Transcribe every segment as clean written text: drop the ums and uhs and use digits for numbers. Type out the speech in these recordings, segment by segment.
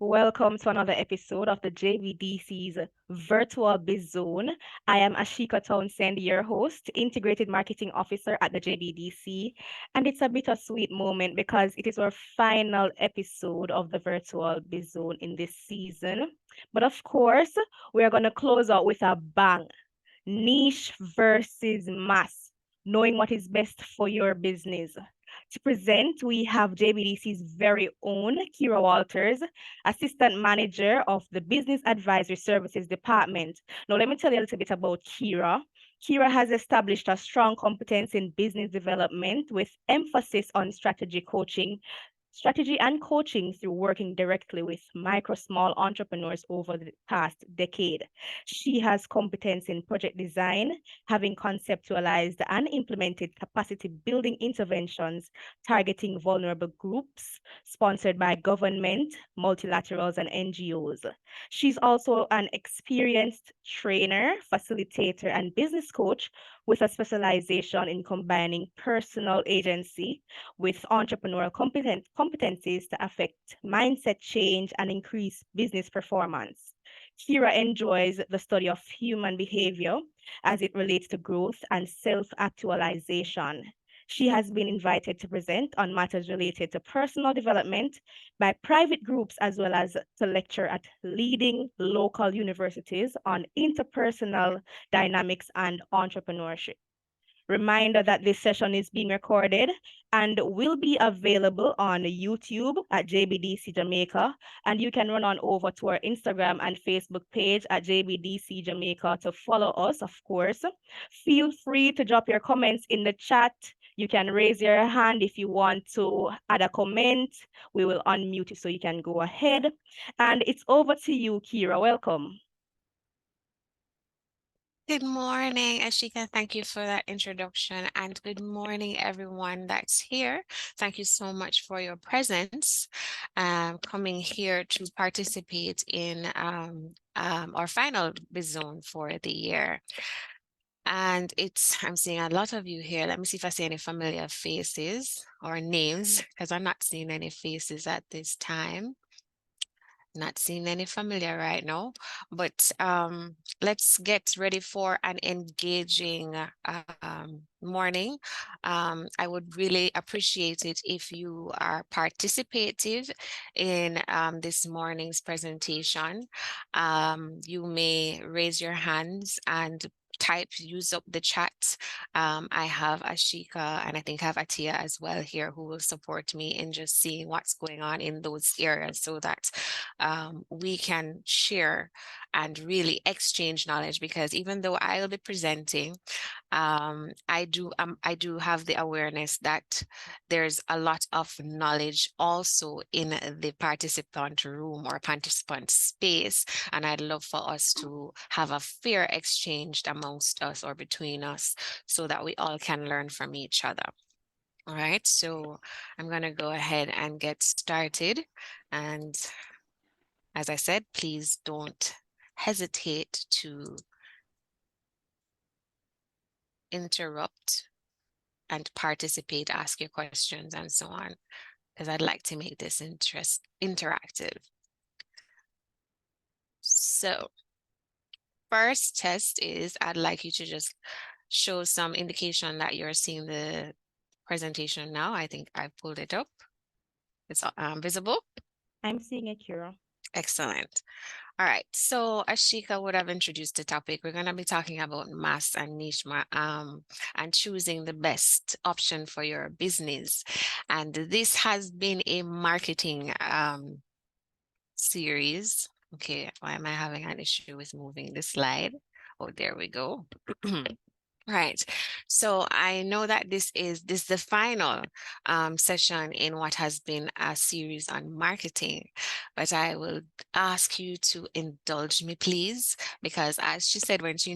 Welcome to another episode of the JBDC's Virtual Biz Zone. I am Ashika Townsend, your host, Integrated Marketing Officer at the JBDC. And it's a bittersweet moment because it is our final episode of the Virtual Biz Zone in this season. But of course, we are going to close out with a bang. Niche versus mass, knowing what is best for your business. To present, we have JBDC's very own Kira Walters, Assistant Manager of the Business Advisory Services Department. Now, let me tell you a little bit about Kira. Kira has established a strong competence in business development with emphasis on strategy and coaching through working directly with micro small entrepreneurs over the past decade. She has competence in project design, having conceptualized and implemented capacity building interventions targeting vulnerable groups sponsored by government, multilaterals, and NGOs. She's also an experienced trainer, facilitator, and business coach with a specialization in combining personal agency with entrepreneurial competencies to affect mindset change and increase business performance. Kira enjoys the study of human behavior as it relates to growth and self-actualization. She has been invited to present on matters related to personal development by private groups as well as to lecture at leading local universities on interpersonal dynamics and entrepreneurship. Reminder that this session is being recorded and will be available on YouTube at JBDC Jamaica. And you can run on over to our Instagram and Facebook page at JBDC Jamaica to follow us, of course. Feel free to drop your comments in the chat. You can raise your hand if you want to add a comment. We will unmute you so you can go ahead. And it's over to you, Kira. Welcome. Good morning, Ashika. Thank you for that introduction. And good morning, everyone that's here. Thank you so much for your presence, coming here to participate in our final Biz Zone for the year. And I'm seeing a lot of you here. Let me see if I see any familiar faces or names, because I'm not seeing any faces at this time. Not seeing any familiar right now, but let's get ready for an engaging morning. I would really appreciate it if you are participative in this morning's presentation. You may raise your hands and use up the chat. I have Ashika and I think I have Atia as well here who will support me in just seeing what's going on in those areas so that we can share and really exchange knowledge, because even though I will be presenting, I do have the awareness that there's a lot of knowledge also in the participant room or participant space, and I'd love for us to have a fair exchange amongst us or between us so that we all can learn from each other. All right, so I'm going to go ahead and get started. And as I said, please don't hesitate to interrupt and participate, ask your questions and so on, because I'd like to make this interactive. So first test is I'd like you to just show some indication that you're seeing the presentation now. I think I pulled it up. It's visible. I'm seeing it, Kira. Excellent. All right, so Ashika would have introduced the topic. We're going to be talking about mass and niche and choosing the best option for your business. And this has been a marketing series. Okay, why am I having an issue with moving the slide? Oh, there we go. Right. So I know that this is the final session in what has been a series on marketing, but I will ask you to indulge me, please, because as she said when she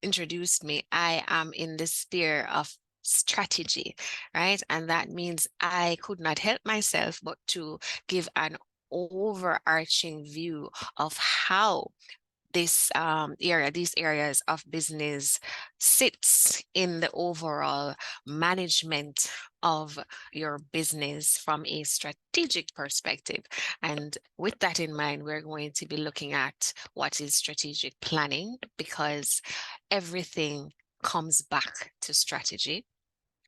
introduced me, I am in the sphere of strategy, right? And that means I could not help myself but to give an overarching view of how these areas of business sits in the overall management of your business from a strategic perspective. And with that in mind, we're going to be looking at what is strategic planning, because everything comes back to strategy.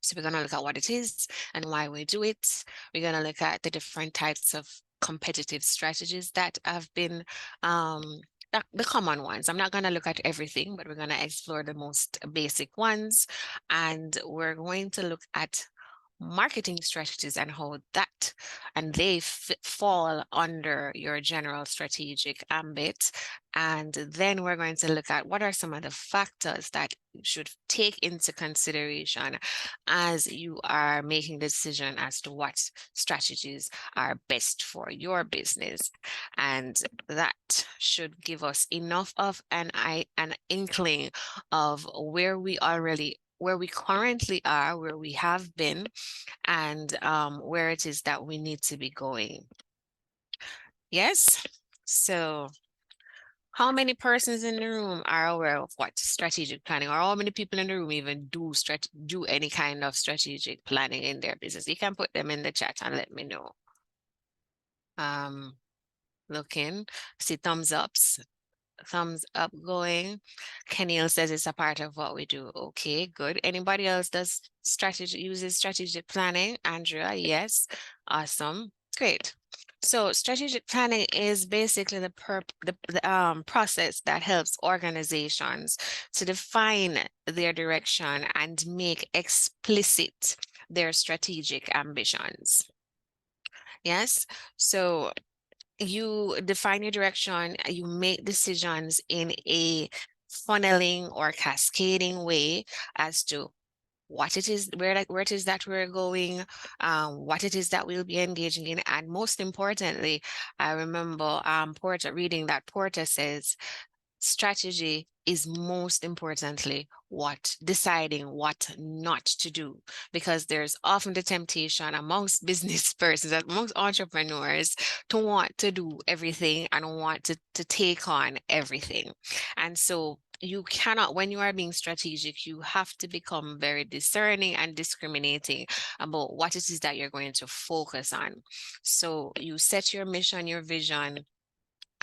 So we're going to look at what it is and why we do it. We're going to look at the different types of competitive strategies that have been the common ones. I'm not going to look at everything, but we're going to explore the most basic ones. And we're going to look at marketing strategies and how that and they fall under your general strategic ambit. And then we're going to look at what are some of the factors that you should take into consideration as you are making the decision as to what strategies are best for your business. And that should give us enough of an inkling of where we currently are, where we have been, and where it is that we need to be going. Yes. So how many persons in the room are aware of what strategic planning, or how many people in the room even do any kind of strategic planning in their business? You can put them in the chat and let me know. Looking, see thumbs up going. Kenil says it's a part of what we do. Okay, good. Anybody else uses strategic planning? Andrea, yes. Awesome. Great. So strategic planning is basically the process that helps organizations to define their direction and make explicit their strategic ambitions. Yes. So you define your direction, you make decisions in a funneling or cascading way as to what it is, where it is that we're going, what it is that we'll be engaging in. And most importantly, I remember reading that Porter says strategy is most importantly deciding what not to do, because there's often the temptation amongst business persons, amongst entrepreneurs, to want to do everything and want to take on everything. And so you cannot, when you are being strategic, you have to become very discerning and discriminating about what it is that you're going to focus on. So you set your mission, your vision,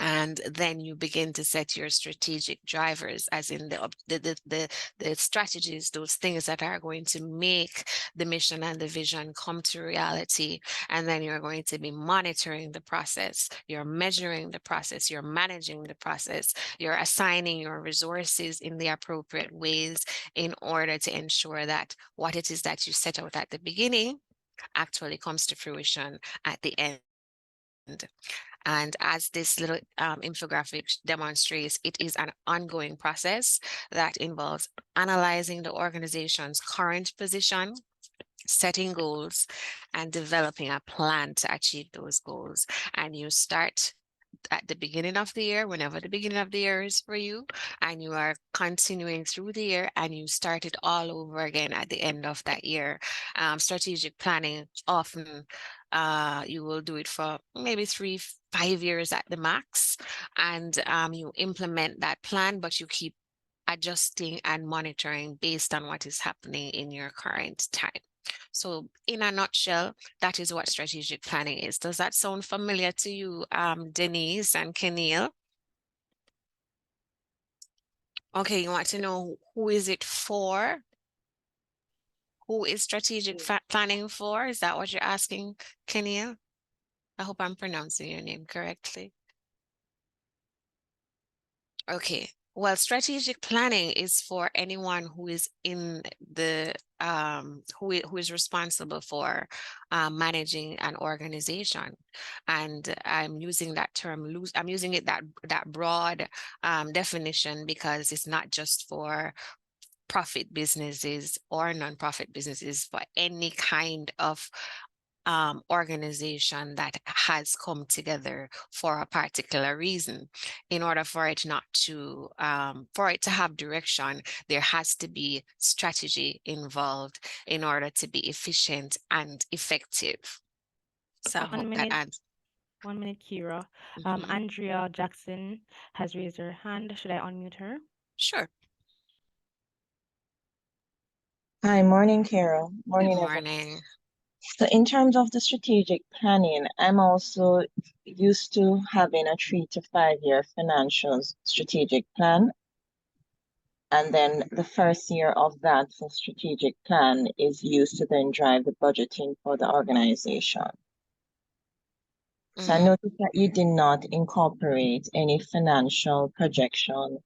and then you begin to set your strategic drivers, as in the strategies, those things that are going to make the mission and the vision come to reality. And then you're going to be monitoring the process, you're measuring the process, you're managing the process, you're assigning your resources in the appropriate ways in order to ensure that what it is that you set out at the beginning actually comes to fruition at the end. And as this little infographic demonstrates, it is an ongoing process that involves analyzing the organization's current position, setting goals, and developing a plan to achieve those goals. And you start at the beginning of the year, whenever the beginning of the year is for you, and you are continuing through the year, and you start it all over again at the end of that year. Strategic planning, often you will do it for maybe 3-5 years at the max, and you implement that plan, but you keep adjusting and monitoring based on what is happening in your current time. So in a nutshell, that is what strategic planning is. Does that sound familiar to you, Denise and Kenil? Okay, you want to know who is it for? Who is strategic planning for? Is that what you're asking, Kenil? I hope I'm pronouncing your name correctly. Okay. Well, strategic planning is for anyone who is in the who is responsible for managing an organization, and I'm using that term loose. I'm using it that broad definition because it's not just for profit businesses or non-profit businesses, for any kind of organization that has come together for a particular reason. In order for it not to, for it to have direction, there has to be strategy involved in order to be efficient and effective. So I hope that adds. 1 minute, Kira. Mhm. Andrea Jackson has raised her hand. Should I unmute her? Sure. Hi, morning, Carol. Good Morning, everyone. morning. So, in terms of the strategic planning, I'm also used to having a 3 to 5 year financial strategic plan. And then the first year of that strategic plan is used to then drive the budgeting for the organization. So, I Mm, noticed that you did not incorporate any financial projection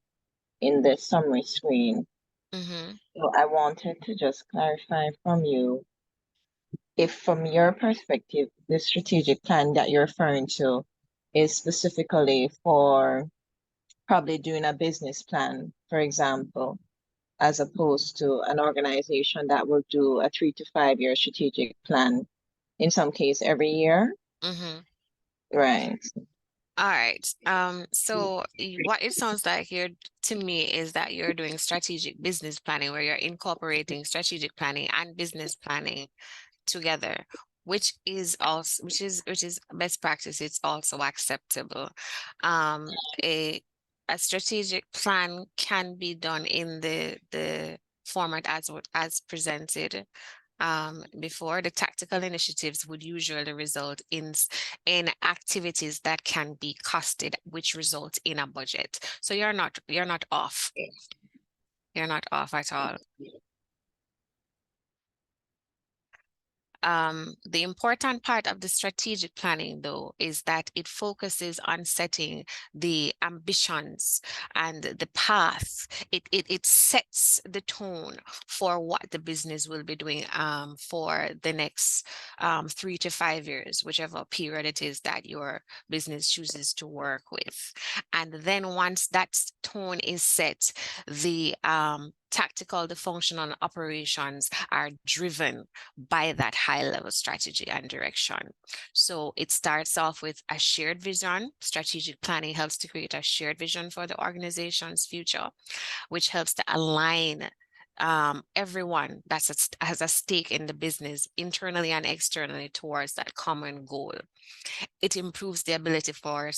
in the summary screen. mhm. So, I wanted to just clarify from you if from your perspective, the strategic plan that you're referring to is specifically for probably doing a business plan, for example, as opposed to an organization that will do a 3 to 5 year strategic plan, in some case every year. Mhm. Right. All right. So what it sounds like here to me is that you're doing strategic business planning where you're incorporating strategic planning and business planning together, which is best practice. It's also acceptable. Um, a a strategic plan can be done in the format as presented before. The tactical initiatives would usually result in activities that can be costed, which result in a budget. So you're not off. You're not off at all. The important part of the strategic planning, though, is that it focuses on setting the ambitions and the path. It sets the tone for what the business will be doing for the next 3 to 5 years, whichever period it is that your business chooses to work with. And then once that tone is set, the tactical, the functional operations are driven by that high level strategy and direction. So it starts off with a shared vision. Strategic planning helps to create a shared vision for the organization's future, which helps to align everyone that has a stake in the business internally and externally towards that common goal. It improves the ability for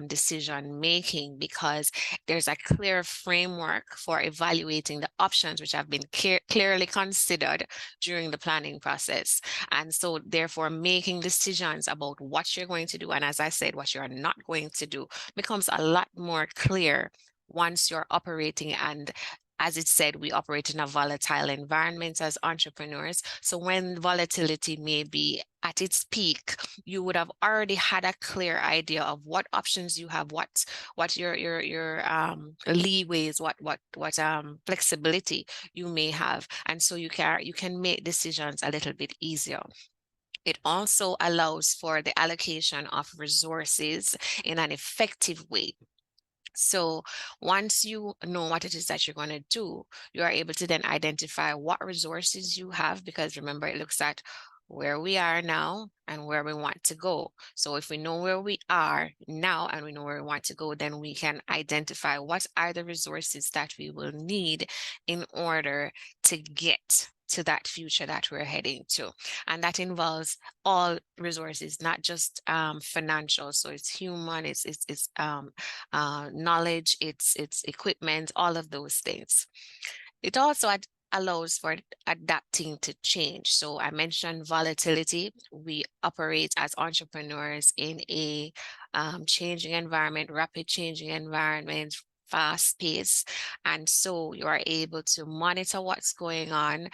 decision making because there's a clear framework for evaluating the options which have been clearly considered during the planning process. And so therefore making decisions about what you're going to do, and as I said, what you're not going to do, becomes a lot more clear once you're operating. And as it said, we operate in a volatile environment as entrepreneurs. So when volatility may be at its peak, you would have already had a clear idea of what options you have, what your leeways, what flexibility you may have, and so you can make decisions a little bit easier. It also allows for the allocation of resources in an effective way. So once you know what it is that you're going to do, you are able to then identify what resources you have, because remember, it looks at where we are now and where we want to go. So if we know where we are now and we know where we want to go, then we can identify what are the resources that we will need in order to get to that future that we're heading to. And that involves all resources, not just financial. So it's human, it's knowledge, it's equipment, all of those things. It also allows for adapting to change. So I mentioned volatility. We operate as entrepreneurs in a changing environment, rapid changing environment, fast pace. And so you are able to monitor what's going on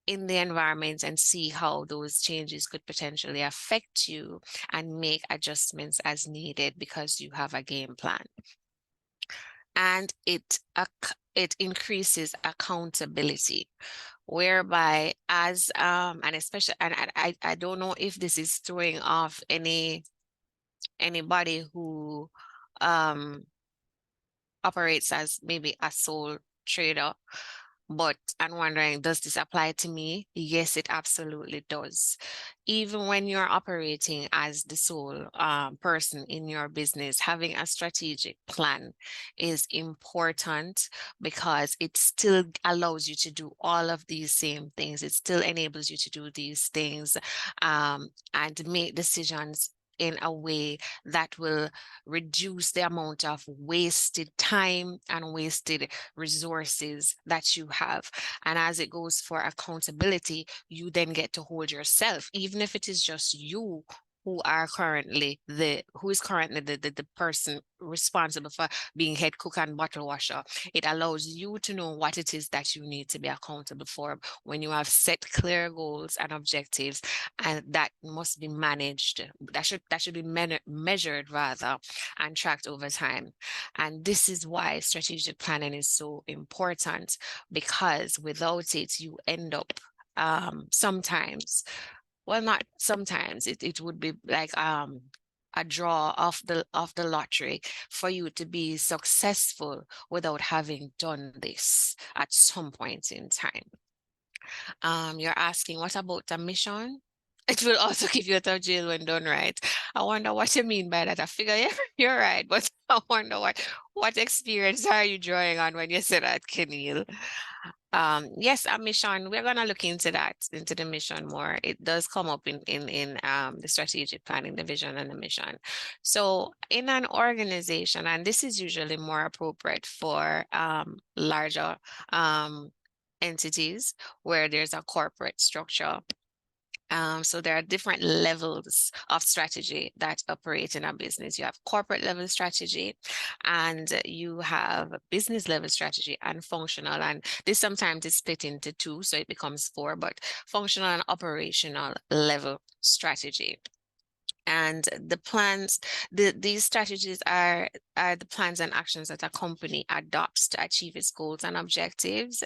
in the environment and see how those changes could potentially affect you and make adjustments as needed because you have a game plan. And it increases accountability, whereby as and especially and I don't know if this is throwing off anybody who um operates as maybe a sole trader, but I'm wondering, does this apply to me? Yes, it absolutely does. Even when you're operating as the sole person in your business, having a strategic plan is important because it still allows you to do all of these same things. It still enables you to do these things and make decisions in a way that will reduce the amount of wasted time and wasted resources that you have. And as it goes for accountability, you then get to hold yourself, even if it is just you who is currently the person responsible for being head cook and bottle washer. It allows you to know what it is that you need to be accountable for when you have set clear goals and objectives, and that must be managed. That should be measured rather, and tracked over time. And this is why strategic planning is so important, because without it, you end up sometimes, well, not sometimes, it would be like a draw of the lottery for you to be successful without having done this at some point in time. You're asking, what about a mission? It will also keep you out of jail when done right. I wonder what you mean by that. I figure you're right, but I wonder what experience are you drawing on when you say that, Keneal? Yes, a mission. We're gonna look into that, into the mission more. It does come up in the strategic planning, the vision and the mission. So in an organization, and this is usually more appropriate for larger entities where there's a corporate structure. So there are different levels of strategy that operate in a business. You have corporate level strategy, and you have business level strategy and functional. And this sometimes is split into two, so it becomes four, but functional and operational level strategy. And the plans, these strategies are the plans and actions that a company adopts to achieve its goals and objectives.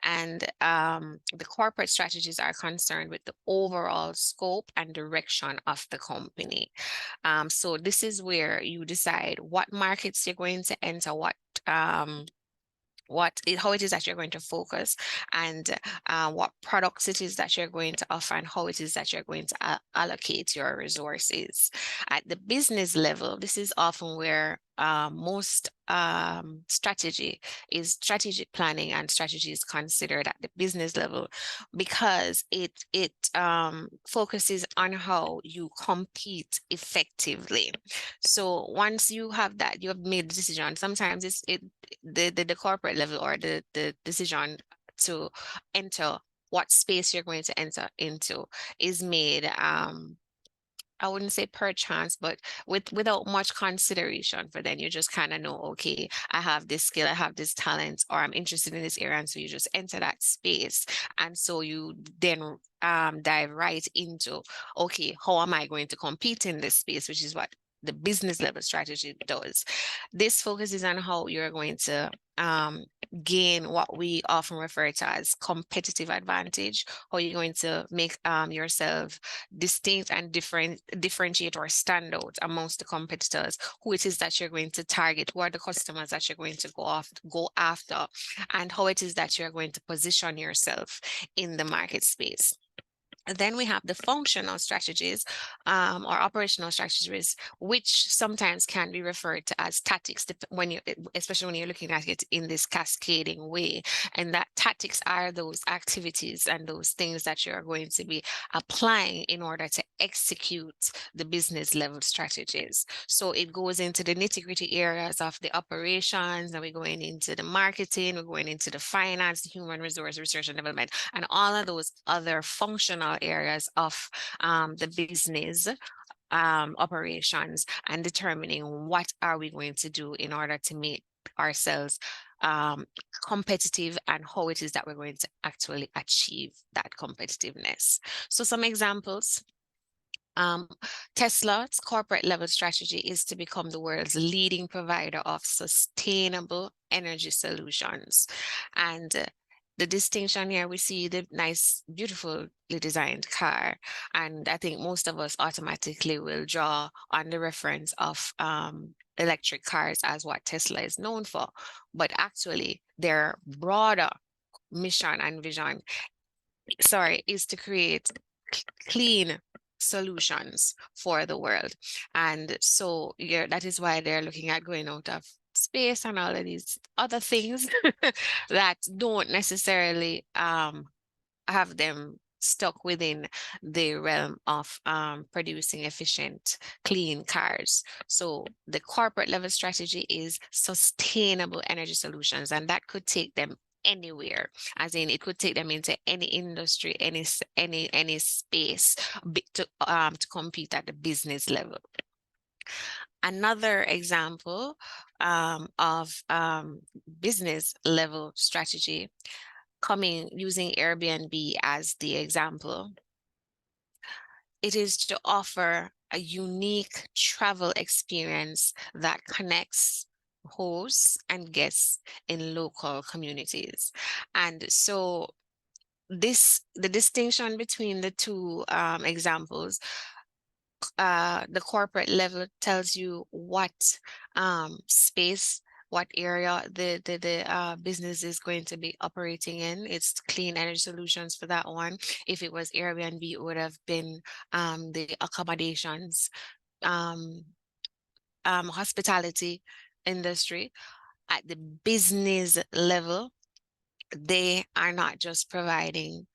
And the corporate strategies are concerned with the overall scope and direction of the company. So this is where you decide what markets you're going to enter, how it is that you're going to focus, and what products it is that you're going to offer, and how it is that you're going to allocate your resources. At the business level, this is often where most strategic planning and strategy is considered at the business level, because it focuses on how you compete effectively. So once you have that, you have made the decision. Sometimes the corporate level, or the decision to enter what space you're going to enter into is made I wouldn't say per chance, but without much consideration. For then you just kind of know, okay, I have this skill, I have this talent, or I'm interested in this area, and so you just enter that space. And so you then dive right into, okay, how am I going to compete in this space, which is what the business level strategy does. This focuses on how you're going to gain what we often refer to as competitive advantage, how you're going to make yourself distinct and differentiate or stand out amongst the competitors, who it is that you're going to target, who are the customers that you're going to go after, and how it is that you're going to position yourself in the market space. Then we have the functional strategies or operational strategies, which sometimes can be referred to as tactics, especially when you're looking at it in this cascading way. And that tactics are those activities and those things that you're going to be applying in order to execute the business level strategies. So it goes into the nitty-gritty areas of the operations, and we're going into the marketing, we're going into the finance, the human resource, research and development, and all of those other functional areas of the business operations, and determining what are we going to do in order to make ourselves competitive, and how it is that we're going to actually achieve that competitiveness. So some examples. Tesla's corporate level strategy is to become the world's leading provider of sustainable energy solutions. And the distinction here, we see the nice, beautifully designed car. And I think most of us automatically will draw on the reference of electric cars as what Tesla is known for. But actually, their broader mission and vision, is to create clean solutions for the world. And so that is why they're looking at going out of space and all of these other things that don't necessarily have them stuck within the realm of producing efficient, clean cars. So the corporate level strategy is sustainable energy solutions, and that could take them anywhere, as in it could take them into any industry, any space to compete at the business level. Another example of business level strategy, using Airbnb as the example, it is to offer a unique travel experience that connects hosts and guests in local communities. And so the distinction between the two examples, the corporate level tells you what space, what area the business is going to be operating in. It's clean energy solutions for that one. If it was Airbnb, it would have been the accommodations, hospitality industry. At the business level, they are not just providing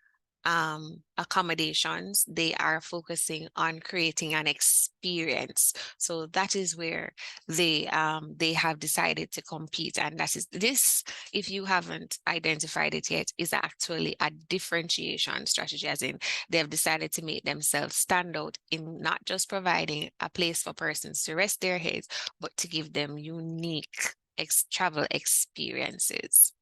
accommodations, they are focusing on creating an experience. So that is where they have decided to compete. And that is this, if you haven't identified it yet, is actually a differentiation strategy, as in they have decided to make themselves stand out in not just providing a place for persons to rest their heads, but to give them unique travel experiences.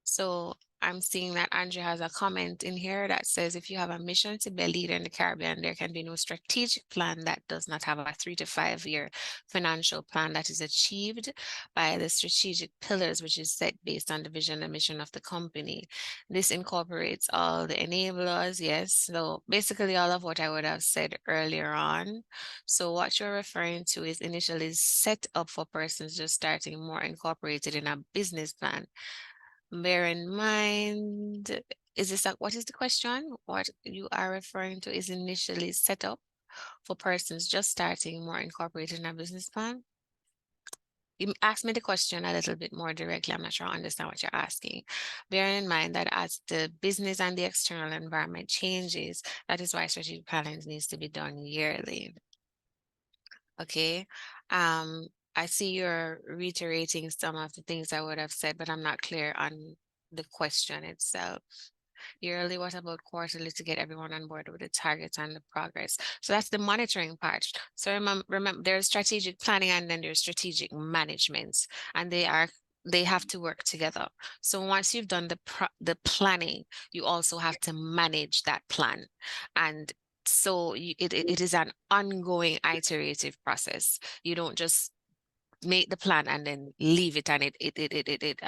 So I'm seeing that Andrea has a comment in here that says, if you have a mission to be a leader in the Caribbean, there can be no strategic plan that does not have a 3 to 5 year financial plan that is achieved by the strategic pillars, which is set based on the vision and mission of the company. This incorporates all the enablers. Yes. So basically all of what I would have said earlier on. So what you're referring to is initially set up for persons just starting, more incorporated in a business plan. Bear in mind, what is the question? What you are referring to is initially set up for persons just starting, more incorporated in a business plan? You asked me the question a little bit more directly. I'm not sure I understand what you're asking. Bearing in mind that as the business and the external environment changes, that is why strategic planning needs to be done yearly. Okay. I see you're reiterating some of the things I would have said, but I'm not clear on the question itself. Yearly, what about quarterly to get everyone on board with the targets and the progress? So that's the monitoring part. So remember there's strategic planning and then there's strategic management, and they have to work together. So once you've done the planning, you also have to manage that plan. And so it is an ongoing iterative process. You don't just make the plan and then leave it and it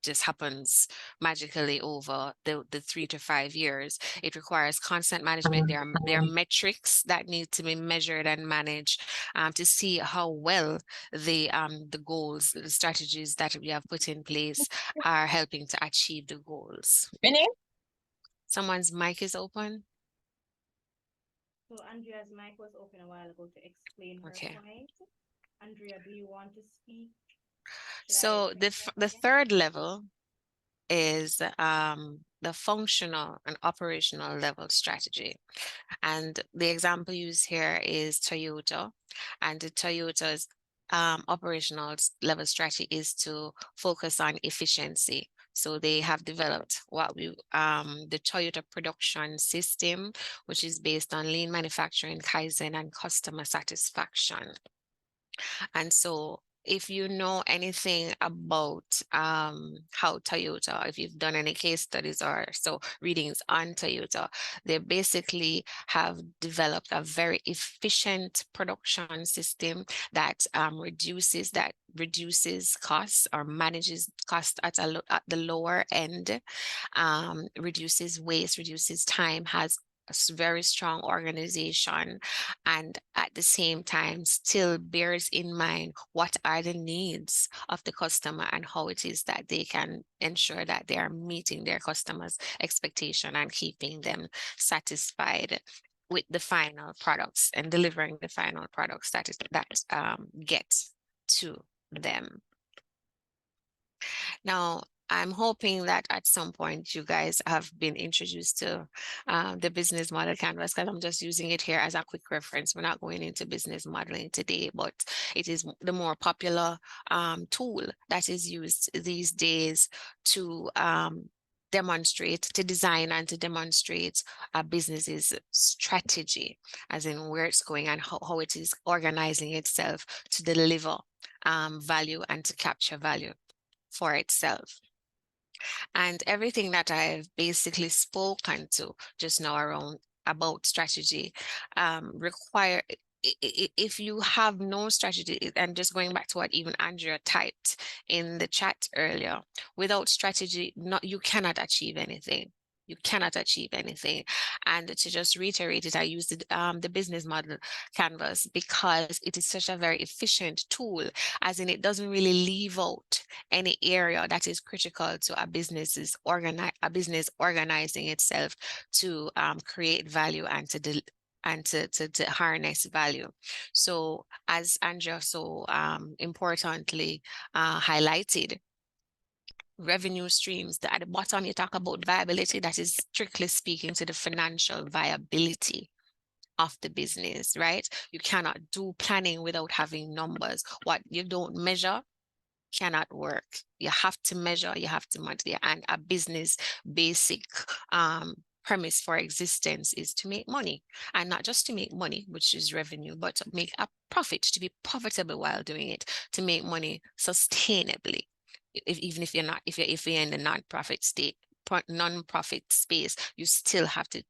just happens magically over the 3 to 5 years. It requires constant management. There are metrics that need to be measured and managed to see how well the goals, the strategies that we have put in place are helping to achieve the goals. Vinny? Someone's mic is open. So Andrea's mic was open a while ago to explain her point. Andrea, do you want to speak? So the third level is the functional and operational level strategy. And the example used here is Toyota. And the Toyota's operational level strategy is to focus on efficiency. So they have developed what the Toyota production system, which is based on lean manufacturing, Kaizen, and customer satisfaction. And so if you know anything about how Toyota, if you've done any case studies or so readings on Toyota, they basically have developed a very efficient production system that reduces costs or manages cost at the lower end, reduces waste, reduces time, has a very strong organization, and at the same time still bears in mind what are the needs of the customer and how it is that they can ensure that they are meeting their customers' expectation and keeping them satisfied with the final products and delivering the final products that get to them. Now, I'm hoping that at some point you guys have been introduced to the business model canvas, because I'm just using it here as a quick reference. We're not going into business modeling today, but it is the more popular tool that is used these days to demonstrate, to design and to demonstrate a business's strategy, as in where it's going and how it is organizing itself to deliver value and to capture value for itself. And everything that I've basically spoken to just now around about strategy require, if you have no strategy, and just going back to what even Andrea typed in the chat earlier, without strategy, you cannot achieve anything. You cannot achieve anything. And to just reiterate it, I used the business model canvas because it is such a very efficient tool, as in it doesn't really leave out any area that is critical to a business organizing itself to create value and to harness value. So as Andrea so importantly highlighted, revenue streams. At the bottom, you talk about viability. That is strictly speaking to the financial viability of the business, right? You cannot do planning without having numbers. What you don't measure cannot work. You have to measure, you have to monitor, and a business basic premise for existence is to make money, and not just to make money, which is revenue, but to make a profit, to be profitable while doing it, to make money sustainably. Even if you're not, if you're in the non-profit space, you still have to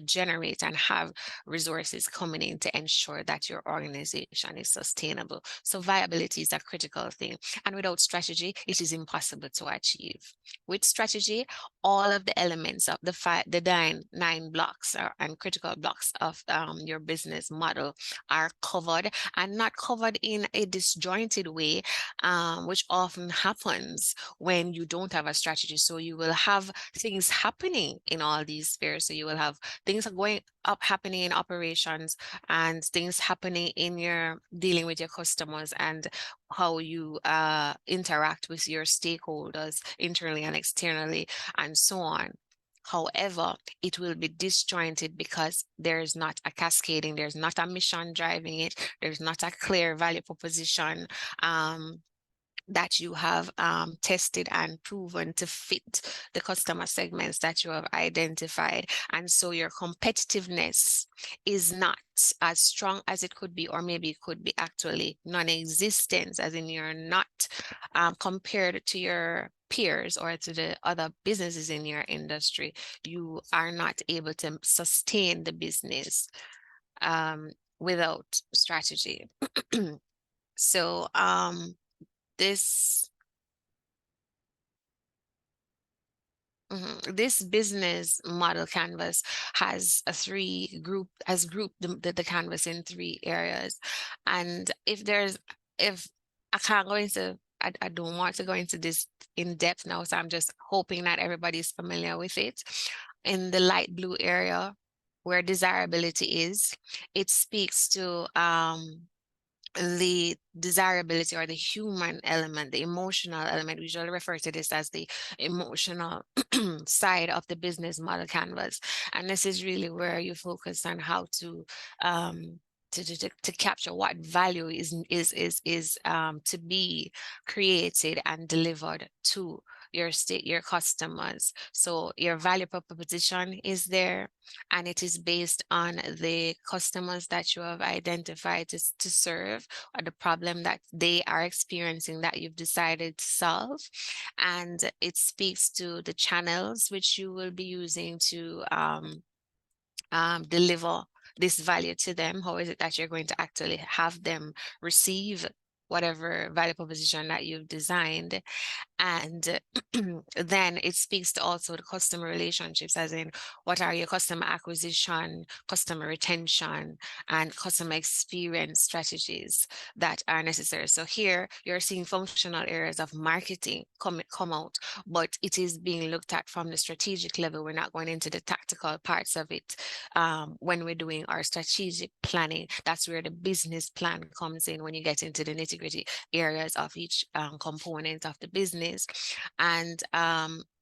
generate and have resources coming in to ensure that your organization is sustainable. So viability is a critical thing, and without strategy, it is impossible to achieve. With strategy, all of the elements of the nine blocks and critical blocks of your business model are covered, and not covered in a disjointed way, which often happens when you don't have a strategy. So you will have things happening in all these spheres. So you will have things going up, happening in operations, and things happening in your dealing with your customers, and how you interact with your stakeholders internally and externally, and so on. However, it will be disjointed because there's not a cascading, there's not a mission driving it, there's not a clear value proposition that you have tested and proven to fit the customer segments that you have identified. And so your competitiveness is not as strong as it could be, or maybe it could be actually non-existent, as in you're not compared to your peers or to the other businesses in your industry. You are not able to sustain the business without strategy. So this this business model canvas has grouped the canvas in 3 areas. And if I can't go into, I don't want to go into this in depth now, so I'm just hoping that everybody's familiar with it. In the light blue area, where desirability is, it speaks to the desirability, or the human element, the emotional element. We usually refer to this as the emotional side of the business model canvas. And this is really where you focus on how to capture what value is to be created and delivered to your customers. So your value proposition is there, and it is based on the customers that you have identified to serve, or the problem that they are experiencing that you've decided to solve. And it speaks to the channels which you will be using to deliver this value to them. How is it that you're going to actually have them receive whatever value proposition that you've designed? And then it speaks to also the customer relationships, as in what are your customer acquisition, customer retention, and customer experience strategies that are necessary. So here you're seeing functional areas of marketing come out, but it is being looked at from the strategic level. We're not going into the tactical parts of it. When we're doing our strategic planning, that's where the business plan comes in, when you get into the nitty-gritty areas of each component of the business. business. And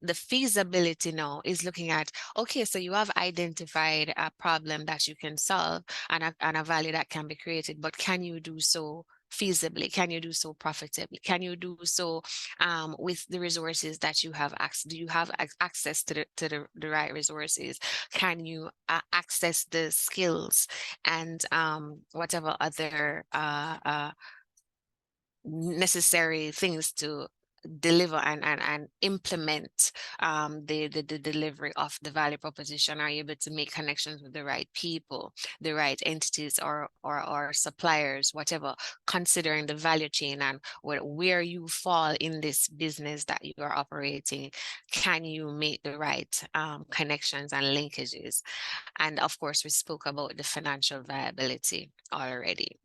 the feasibility now is looking at, okay, so you have identified a problem that you can solve and a value that can be created, but can you do so feasibly? Can you do so profitably? Can you do so with the resources that you have access? Do you have access to the right resources? Can you access the skills and whatever other necessary things to deliver and implement the delivery of the value proposition? Are you able to make connections with the right people, the right entities or suppliers, whatever, considering the value chain and where you fall in this business that you are operating? Can you make the right connections and linkages? And of course, we spoke about the financial viability already.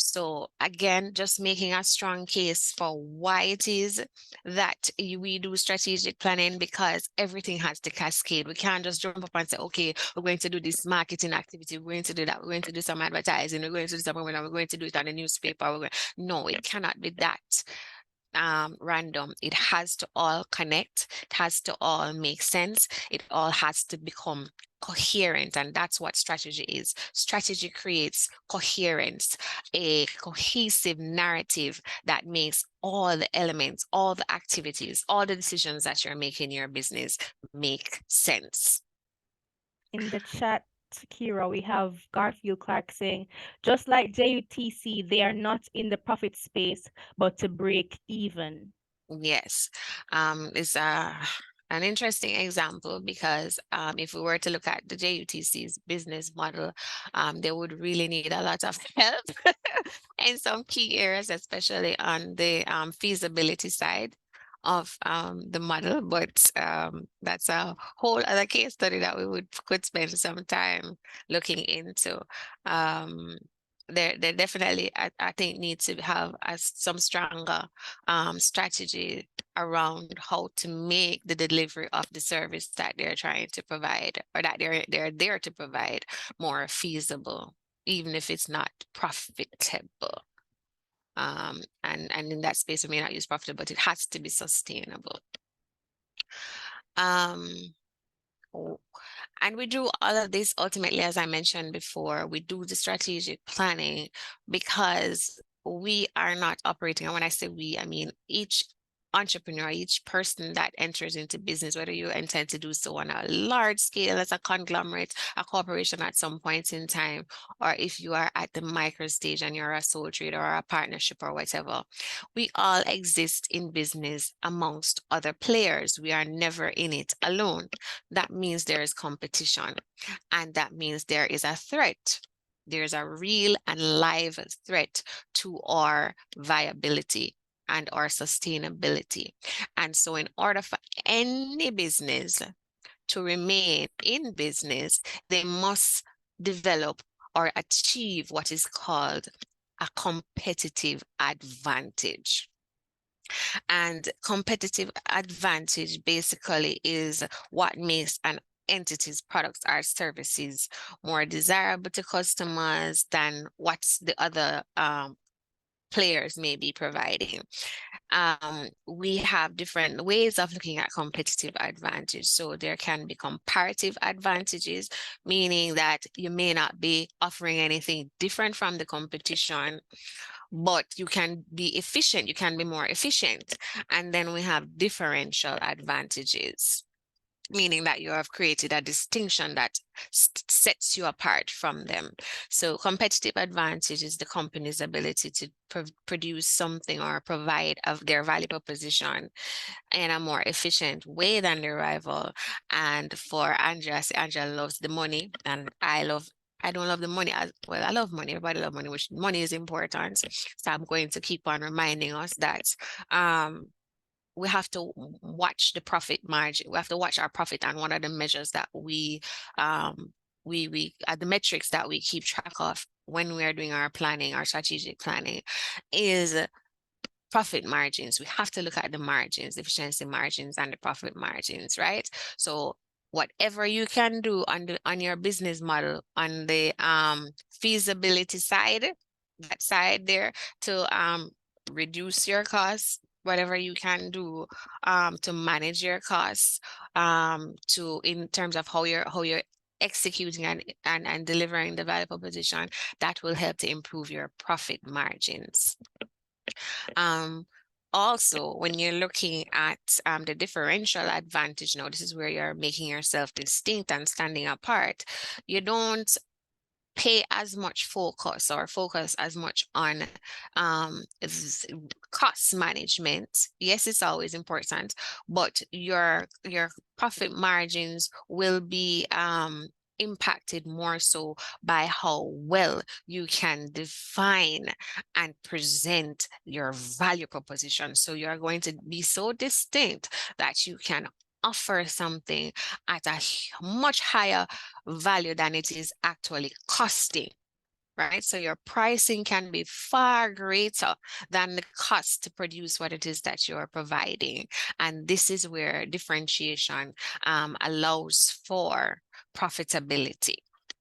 So again, just making a strong case for why it is that we do strategic planning, because everything has to cascade. We can't just jump up and say, okay, we're going to do this marketing activity, we're going to do that, we're going to do some advertising, we're going to do something, we're going to do it on the newspaper. No, it cannot be that random. It has to all connect. It has to all make sense. It all has to become coherent, and that's what strategy is. Strategy creates coherence, a cohesive narrative that makes all the elements, all the activities, all the decisions that you're making in your business make sense. In the chat, Kira, we have Garfield Clark saying, just like JUTC, they are not in the profit space, but to break even. Yes, it's an interesting example, because if we were to look at the JUTC's business model, they would really need a lot of help in some key areas, especially on the feasibility side of the model. But that's a whole other case study that we could spend some time looking into. They definitely, I think, need to have some stronger strategy around how to make the delivery of the service that they're trying to provide, or that they're there to provide, more feasible, even if it's not profitable. And in that space, we may not use profitable, but it has to be sustainable. And we do all of this ultimately, as I mentioned before, we do the strategic planning because we are not operating. And when I say we, I mean each entrepreneur, each person that enters into business, whether you intend to do so on a large scale as a conglomerate, a corporation at some point in time, or if you are at the micro stage and you're a sole trader or a partnership or whatever, we all exist in business amongst other players. We are never in it alone. That means there is competition, and that means there is a threat. There's a real and live threat to our viability and our sustainability. And so in order for any business to remain in business, they must develop or achieve what is called a competitive advantage. And competitive advantage basically is what makes an entity's products or services more desirable to customers than what the other players may be providing. We have different ways of looking at competitive advantage. So there can be comparative advantages, meaning that you may not be offering anything different from the competition, but you can be efficient, you can be more efficient. And then we have differential advantages, meaning that you have created a distinction that sets you apart from them. So competitive advantage is the company's ability to produce something or provide of their value proposition in a more efficient way than their rival. And for Andrea, Angela loves the money, and I don't love the money as well. I love money. Everybody loves money, which money is important. So I'm going to keep on reminding us that we have to watch the profit margin. We have to watch our profit, and one of the measures that we the metrics that we keep track of when we are doing our planning, our strategic planning, is profit margins. We have to look at the margins, efficiency margins, and the profit margins, right? So whatever you can do on your business model, on the feasibility side, that side there, to reduce your costs, whatever you can do to manage your costs, to in terms of how you're executing and delivering the value proposition, that will help to improve your profit margins. Also, when you're looking at the differential advantage, now this is where you're making yourself distinct and standing apart. You don't pay as much focus as much on cost management. Yes, it's always important, but your profit margins will be impacted more so by how well you can define and present your value proposition. So you are going to be so distinct that you can offer something at a much higher value than it is actually costing, right? So your pricing can be far greater than the cost to produce what it is that you're providing. And this is where differentiation allows for profitability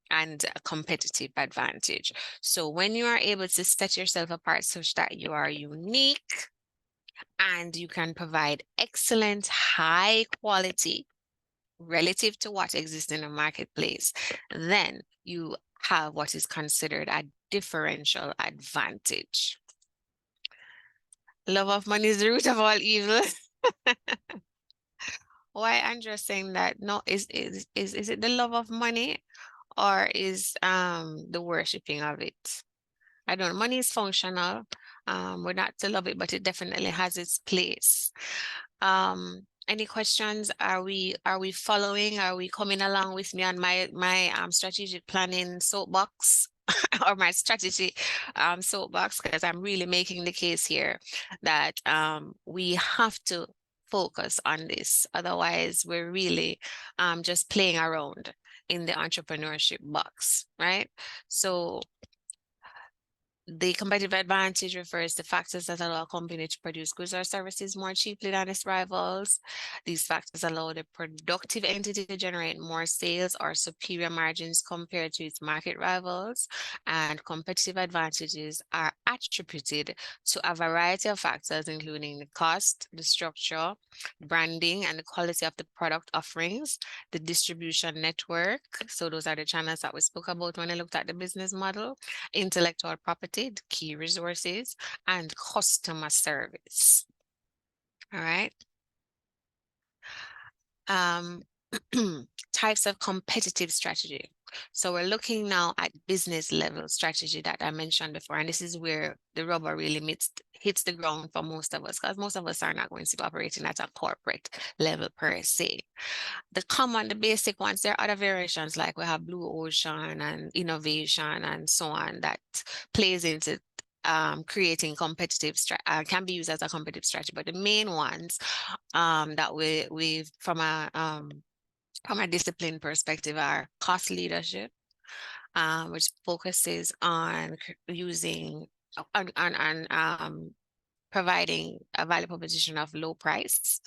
and a competitive advantage. So when you are able to set yourself apart such that you are unique and you can provide excellent, high quality relative to what exists in the marketplace, then you have what is considered a differential advantage. Love of money is the root of all evil. Why Andrea saying that? No, is it the love of money or is the worshipping of it? I don't know. Money is functional. We're not to love it, but it definitely has its place. Any questions? Are we following? Are we coming along with me on my strategic planning soapbox or my strategy soapbox? Because I'm really making the case here that we have to focus on this. Otherwise, we're really just playing around in the entrepreneurship box, right? So the competitive advantage refers to factors that allow a company to produce goods or services more cheaply than its rivals. These factors allow the productive entity to generate more sales or superior margins compared to its market rivals. And competitive advantages are attributed to a variety of factors, including the cost, the structure, branding, and the quality of the product offerings, the distribution network. So those are the channels that we spoke about when I looked at the business model, intellectual property, key resources, and customer service. All right. Types of competitive strategy. So we're looking now at business level strategy that I mentioned before, and this is where the rubber really hits the ground for most of us, because most of us are not going to be operating at a corporate level per se. The basic ones, there are other variations, like we have blue ocean and innovation and so on, that plays into creating competitive can be used as a competitive strategy. But the main ones that we've from a discipline perspective are cost leadership, which focuses on using on providing a value proposition of low price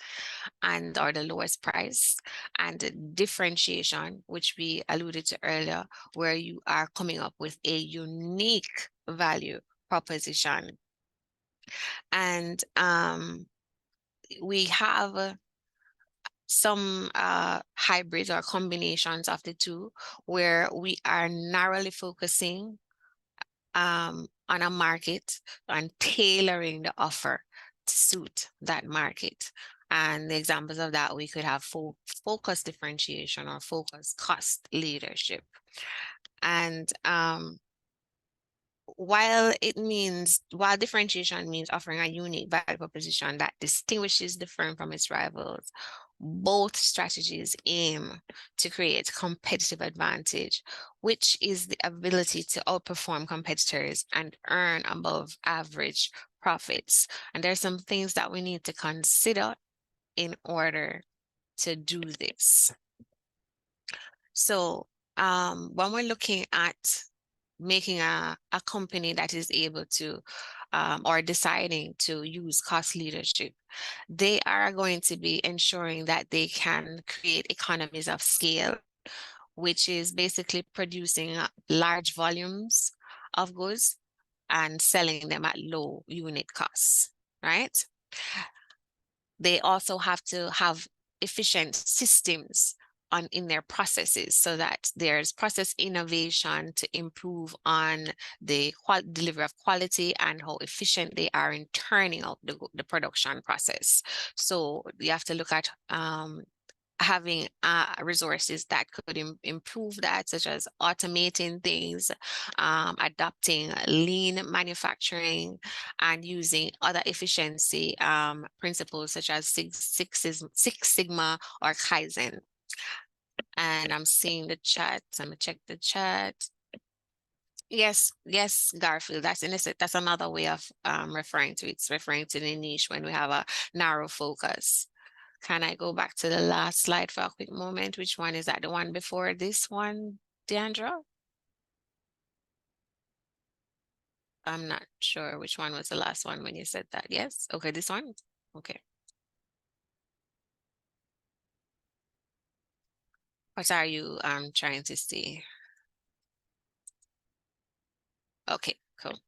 or the lowest price, and differentiation, which we alluded to earlier, where you are coming up with a unique value proposition. And we have some hybrids or combinations of the two, where we are narrowly focusing on a market and tailoring the offer to suit that market. And the examples of that, we could have focus differentiation or focus cost leadership. And while differentiation means offering a unique value proposition that distinguishes the firm from its rivals, both strategies aim to create competitive advantage, which is the ability to outperform competitors and earn above average profits. And there's some things that we need to consider in order to do this. So when we're looking at making a company that is able to or deciding to use cost leadership, they are going to be ensuring that they can create economies of scale, which is basically producing large volumes of goods and selling them at low unit costs, right? They also have to have efficient systems in their processes, so that there's process innovation to improve on the delivery of quality and how efficient they are in turning out the production process. So you have to look at having resources that could improve that, such as automating things, adopting lean manufacturing, and using other efficiency principles such as Six Sigma or Kaizen. And I'm seeing the chat. So I'm gonna check the chat. Yes, Garfield. That's another way of referring to it. It's referring to the niche when we have a narrow focus. Can I go back to the last slide for a quick moment? Which one is that? The one before this one, Deandra? I'm not sure which one was the last one when you said that. Yes? Okay, this one? Okay. What are you trying to see? Okay, cool.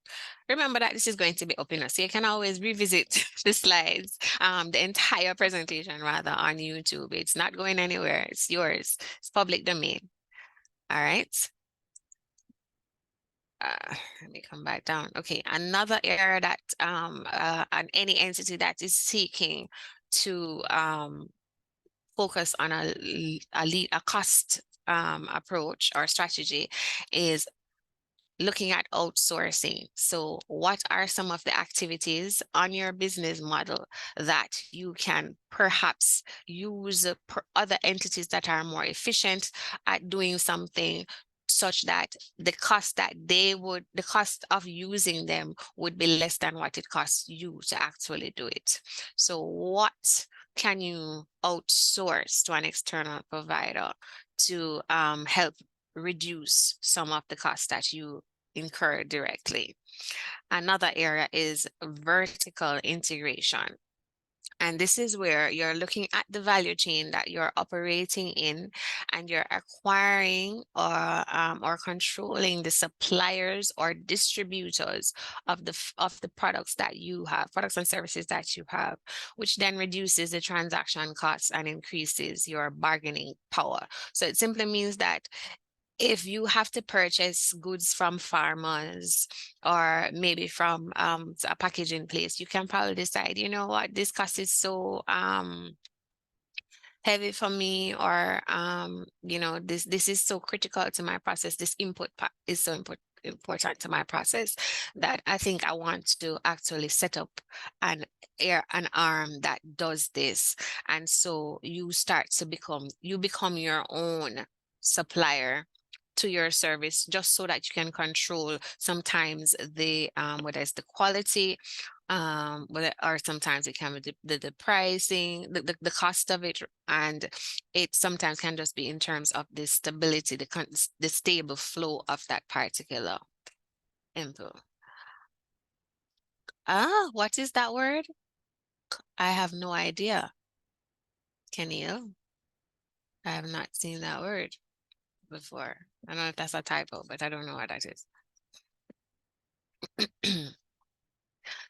Remember that this is going to be open, so you can always revisit the slides, the entire presentation rather, on YouTube. It's not going anywhere. It's yours. It's public domain. All right. Let me come back down. Okay, another area that and any entity that is seeking to focus on a cost approach or strategy is looking at outsourcing. So what are some of the activities on your business model that you can perhaps use other entities that are more efficient at doing something, such that the cost of using them would be less than what it costs you to actually do it. So what can you outsource to an external provider to help reduce some of the costs that you incur directly? Another area is vertical integration. And this is where you're looking at the value chain that you're operating in, and you're acquiring or controlling the suppliers or distributors of the products that you have, products and services that you have, which then reduces the transaction costs and increases your bargaining power. So it simply means that if you have to purchase goods from farmers or maybe from a packaging place, you can probably decide, you know what, this cost is so heavy for me, or this is so critical to my process, this input is so important to my process, that I think I want to actually set up an arm that does this. And so you become your own supplier to your service, just so that you can control sometimes the whether it's the quality, or sometimes it can be the pricing, the cost of it, and it sometimes can just be in terms of the stability, the stable flow of that particular input. What is that word? I have no idea. Can you? I have not seen that word before. I don't know if that's a typo, but I don't know what that is.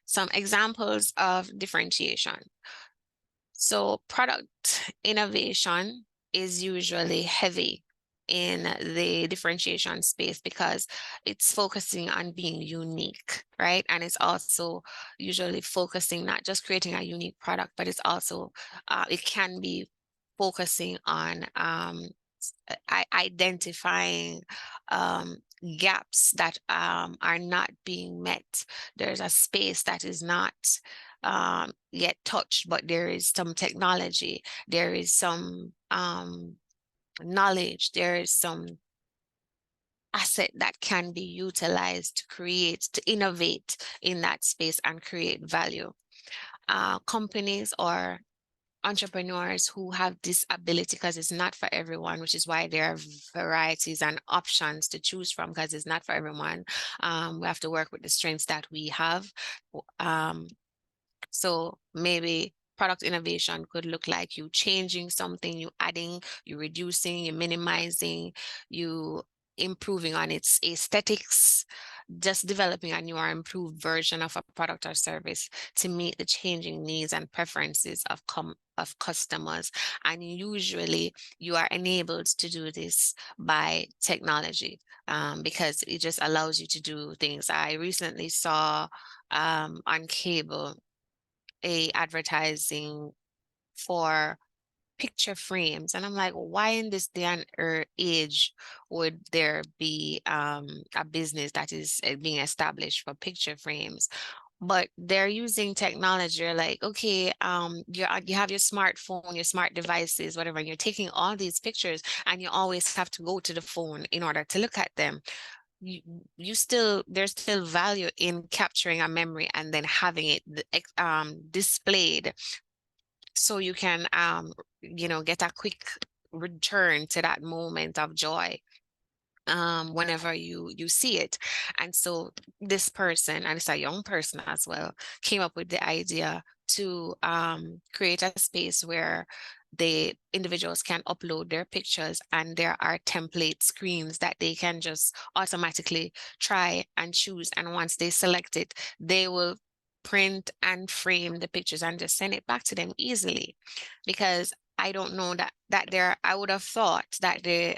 Some examples of differentiation. So product innovation is usually heavy in the differentiation space because it's focusing on being unique, right? And it's also usually focusing not just creating a unique product, but it's also it can be focusing on identifying gaps that are not being met. There's a space that is not yet touched, but there is some technology, there is some knowledge, there is some asset that can be utilized to innovate in that space and create value. Companies or entrepreneurs who have this ability, because it's not for everyone, which is why there are varieties and options to choose from, because it's not for everyone. We have to work with the strengths that we have. So maybe product innovation could look like you changing something, you adding, you reducing, you minimizing, you improving on its aesthetics, just developing a new or improved version of a product or service to meet the changing needs and preferences of customers. And usually you are enabled to do this by technology, because it just allows you to do things. I recently saw on cable a advertising for picture frames, and I'm like, why in this day and age would there be a business that is being established for picture frames? But they're using technology. You're like, okay, you have your smartphone, your smart devices, whatever, and you're taking all these pictures, and you always have to go to the phone in order to look at them. There's still value in capturing a memory and then having it displayed, so you can get a quick return to that moment of joy whenever you see it. And so this person, and it's a young person as well, came up with the idea to create a space where the individuals can upload their pictures, and there are template screens that they can just automatically try and choose. And once they select it, they will print and frame the pictures and just send it back to them easily. Because I don't know I would have thought that the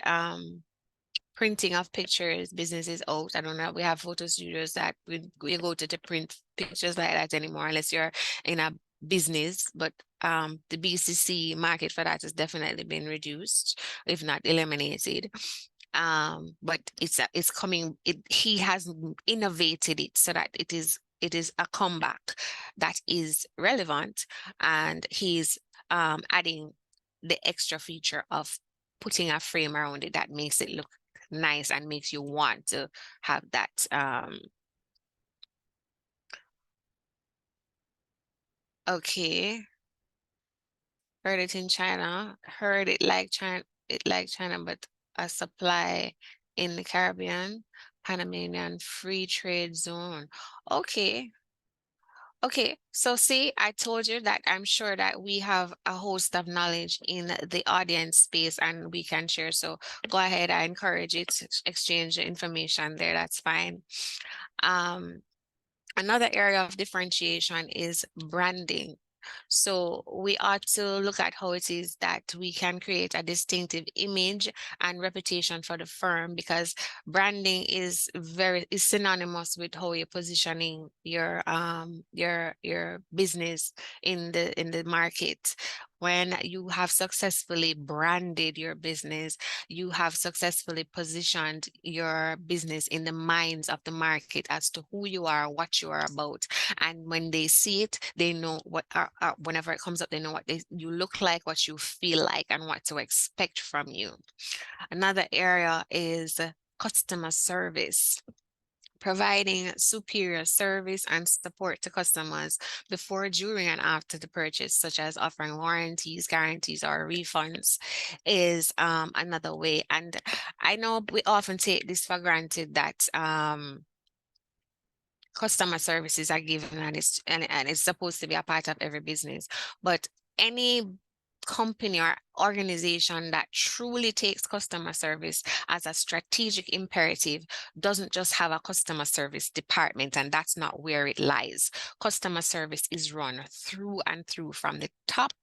printing of pictures business is out. I don't know. We have photo studios that we go to print pictures like that anymore, unless you're in a business. But the BCC market for that has definitely been reduced, if not eliminated. But it's coming. He has innovated it so that it is a comeback that is relevant, and he's adding the extra feature of putting a frame around it that makes it look nice and makes you want to have that. Okay, heard it in China, heard it like China, but a supply in the Caribbean, Panamanian free trade zone. Okay. Okay, so see, I told you that I'm sure that we have a host of knowledge in the audience space and we can share. So go ahead, I encourage you to exchange the information there. That's fine. Another area of differentiation is branding. So we ought to look at how it is that we can create a distinctive image and reputation for the firm, because branding is synonymous with how you're positioning your business in the market. When you have successfully branded your business, you have successfully positioned your business in the minds of the market as to who you are, what you are about. And when they see it, they know whenever it comes up, they know what you look like, what you feel like, and what to expect from you. Another area is customer service. Providing superior service and support to customers before, during, and after the purchase, such as offering warranties, guarantees, or refunds, is another way. And I know we often take this for granted, that customer services are given, and it's supposed to be a part of every business. But any company or organization that truly takes customer service as a strategic imperative doesn't just have a customer service department, and that's not where it lies. Customer service is run through and through, from the top,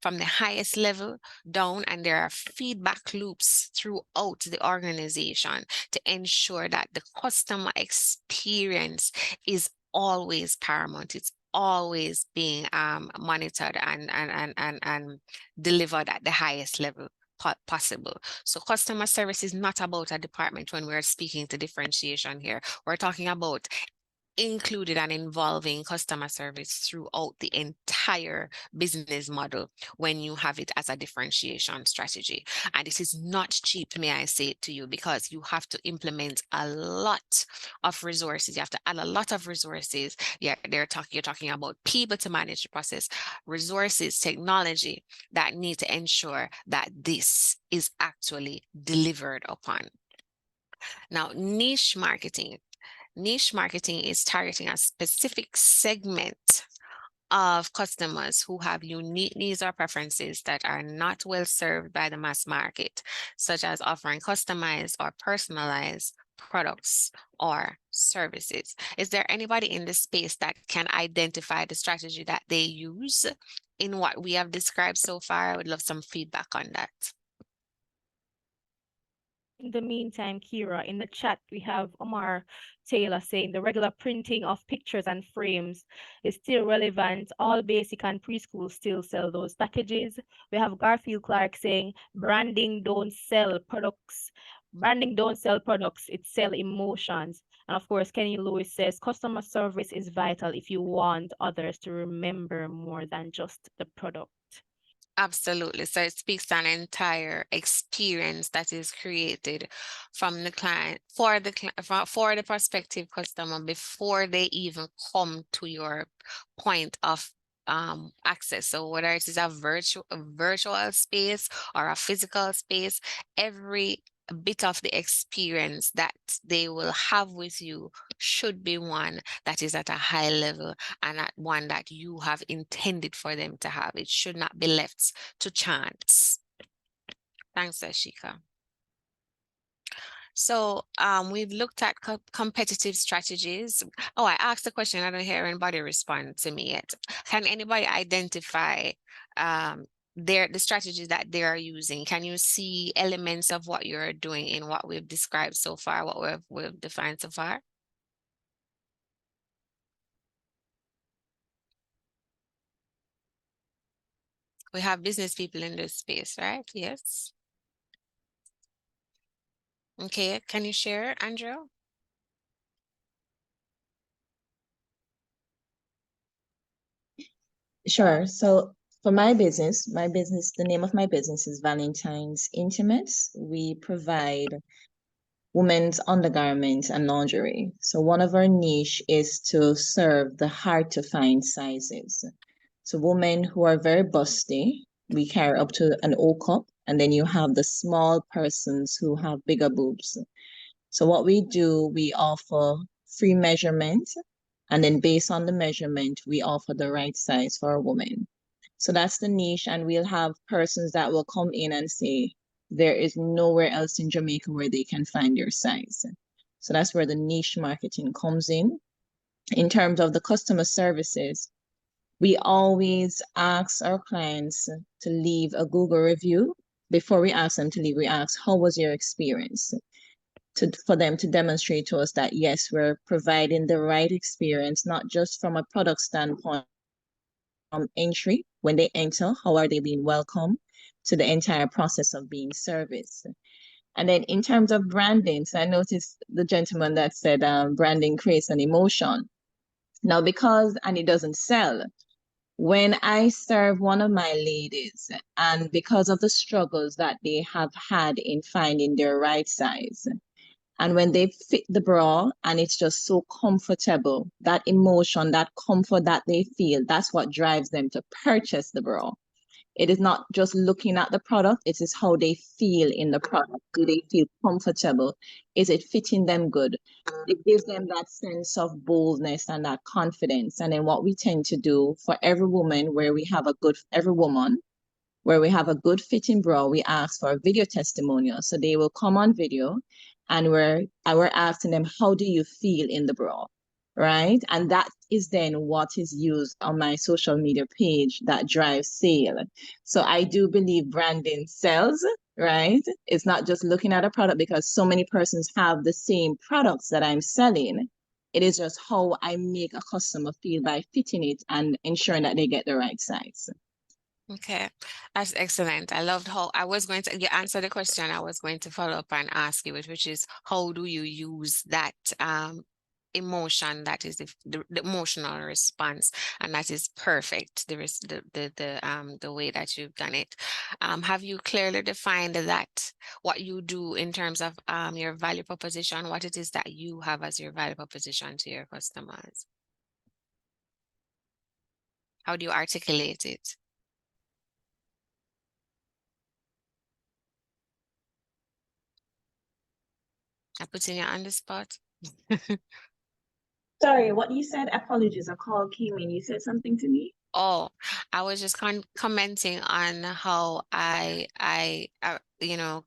from the highest level down, and there are feedback loops throughout the organization to ensure that the customer experience is always paramount. It's always being monitored and delivered at the highest level possible. So customer service is not about a department when we're speaking to differentiation here. We're talking about included and involving customer service throughout the entire business model when you have it as a differentiation strategy. And this is not cheap, may I say it to you, because you have to implement a lot of resources. You have to add a lot of resources. Yeah, you're talking about people to manage the process, resources, technology that need to ensure that this is actually delivered upon. Now, niche marketing. Niche marketing is targeting a specific segment of customers who have unique needs or preferences that are not well served by the mass market, such as offering customized or personalized products or services. Is there anybody in the space that can identify the strategy that they use in what we have described so far? I would love some feedback on that. In the meantime, Kira, in the chat, we have Omar Taylor saying the regular printing of pictures and frames is still relevant. All basic and preschool still sell those packages. We have Garfield Clark saying branding don't sell products. Branding don't sell products, it sell emotions. And of course, Kenny Lewis says customer service is vital if you want others to remember more than just the product. Absolutely. So it speaks to an entire experience that is created from the client for the prospective customer before they even come to your point of access. So whether it is a virtual space or a physical space, every bit of the experience that they will have with you should be one that is at a high level and at one that you have intended for them to have. It should not be left to chance. Thanks, Ashika. So we've looked at competitive strategies. Oh, I asked the question. I don't hear anybody respond to me yet. Can anybody identify the strategies that they are using? Can you see elements of what you're doing in what we've described so far, what we've defined so far? We have business people in this space, right? Yes. Okay, can you share, Andrew? Sure. So for my business, the name of my business is Valentine's Intimates. We provide women's undergarments and lingerie. So one of our niche is to serve the hard to find sizes. So women who are very busty, we carry up to an O cup, and then you have the small persons who have bigger boobs. So what we do, we offer free measurement, and then based on the measurement, we offer the right size for a woman. So that's the niche, and we'll have persons that will come in and say, there is nowhere else in Jamaica where they can find your size. So that's where the niche marketing comes in. In terms of the customer services, we always ask our clients to leave a Google review. Before we ask them to leave, we ask, how was your experience? For them to demonstrate to us that, yes, we're providing the right experience, not just from a product standpoint, from entry, when they enter, how are they being welcomed, to the entire process of being serviced. And then in terms of branding, so I noticed the gentleman that said branding creates an emotion. Now, and it doesn't sell, when I serve one of my ladies, and because of the struggles that they have had in finding their right size, and when they fit the bra and it's just so comfortable, that emotion, that comfort that they feel, that's what drives them to purchase the bra. It is not just looking at the product, it is how they feel in the product. Do they feel comfortable? Is it fitting them good? It gives them that sense of boldness and that confidence. And then what we tend to do for every woman where we have a good fitting bra, we ask for a video testimonial. So they will come on video and we're asking them, how do you feel in the bra? Right? And that is then what is used on my social media page that drives sale. So I do believe branding sells, right? It's not just looking at a product because so many persons have the same products that I'm selling. It is just how I make a customer feel by fitting it and ensuring that they get the right size. Okay, that's excellent. I loved how I was going to answer the question I was going to follow up and ask you, which is how do you use that emotion, that is the emotional response, and that is perfect. There is the way that you've done it. Have you clearly defined that what you do in terms of your value proposition, what it is that you have as your value proposition to your customers? How do you articulate it? I put you on the spot. Sorry, what you said? Apologies, a call came in. You said something to me? Oh, I was just commenting on how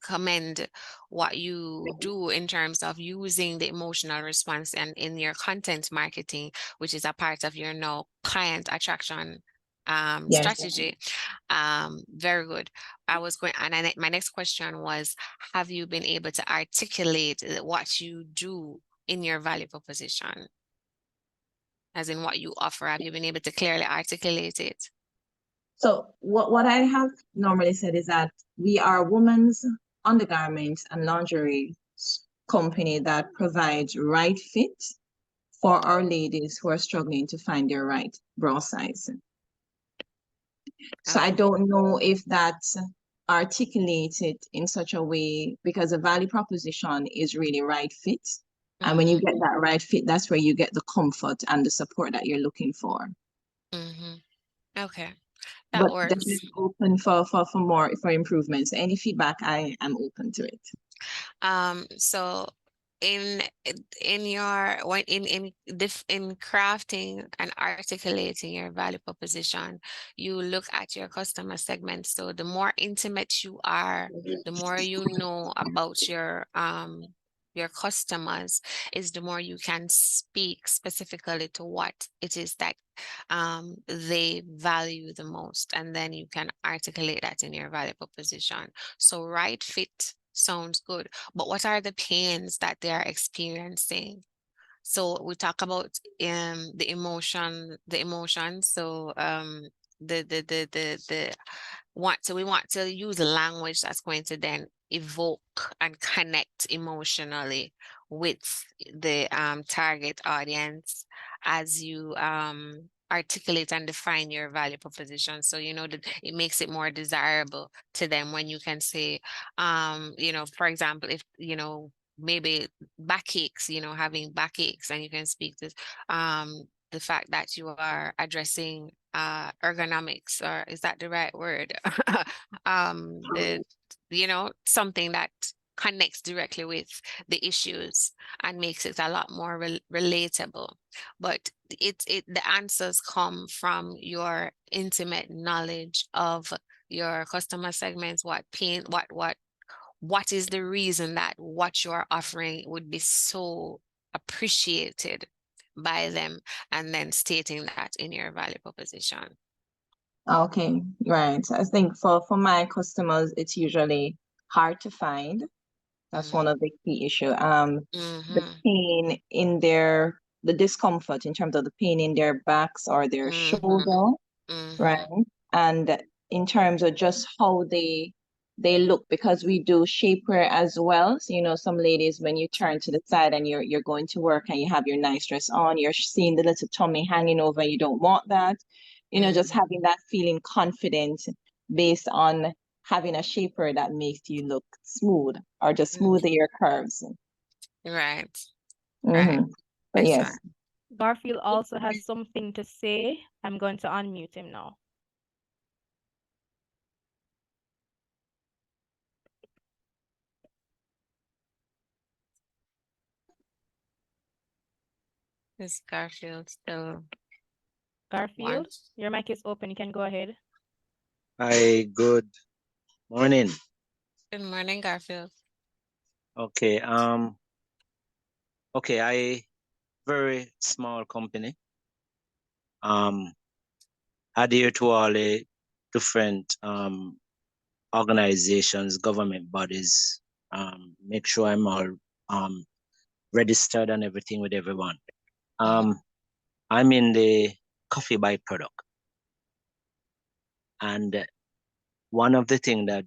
commend what you do in terms of using the emotional response and in your content marketing, which is a part of your client attraction Yes. strategy. Very good. My next question was, have you been able to articulate what you do in your value proposition? As in what you offer, have you been able to clearly articulate it? So what I have normally said is that we are women's undergarments and lingerie company that provides right fit for our ladies who are struggling to find their right bra size. So I Okay. don't know if that's articulated in such a way, because the value proposition is really right fit. And when you get that right fit, that's where you get the comfort and the support that you're looking for. Okay, that But works. definitely open for more improvements. Any feedback, I am open to it. So in crafting and articulating your value proposition, you look at your customer segment. So the more intimate you are, the more you know about your customers, is the more you can speak specifically to what it is that they value the most, and then you can articulate that in your value proposition. So right fit sounds good, but what are the pains that they are experiencing? So we talk about the emotions. So we want to use a language that's going to then evoke and connect emotionally with the target audience as you articulate and define your value proposition. So that it makes it more desirable to them when you can say, for example, if maybe backaches, having backaches, and you can speak to the fact that you are addressing ergonomics, or is that the right word? Something that connects directly with the issues and makes it a lot more relatable. But the answers come from your intimate knowledge of your customer segments, what is the reason that what you're offering would be so appreciated by them, and then stating that in your value proposition. Okay, right. I think for my customers, it's usually hard to find. That's one of the key issue. The pain in the discomfort in terms of the pain in their backs or their shoulder, right? And in terms of just how they look, because we do shapewear as well. So, some ladies, when you turn to the side and you're going to work and you have your nice dress on, you're seeing the little tummy hanging over, you don't want that. Just having that feeling confident based on having a shapewear that makes you look smooth or just smoother your curves. Right. Right. But yes. Garfield also has something to say. I'm going to unmute him now. Is Garfield still? Garfield, your mic is open. You can go ahead. Hi, good morning. Good morning, Garfield. Okay, I very small company. Adhere to all the different organizations, government bodies, make sure I'm all registered and everything with everyone. I'm in the coffee byproduct. And one of the things that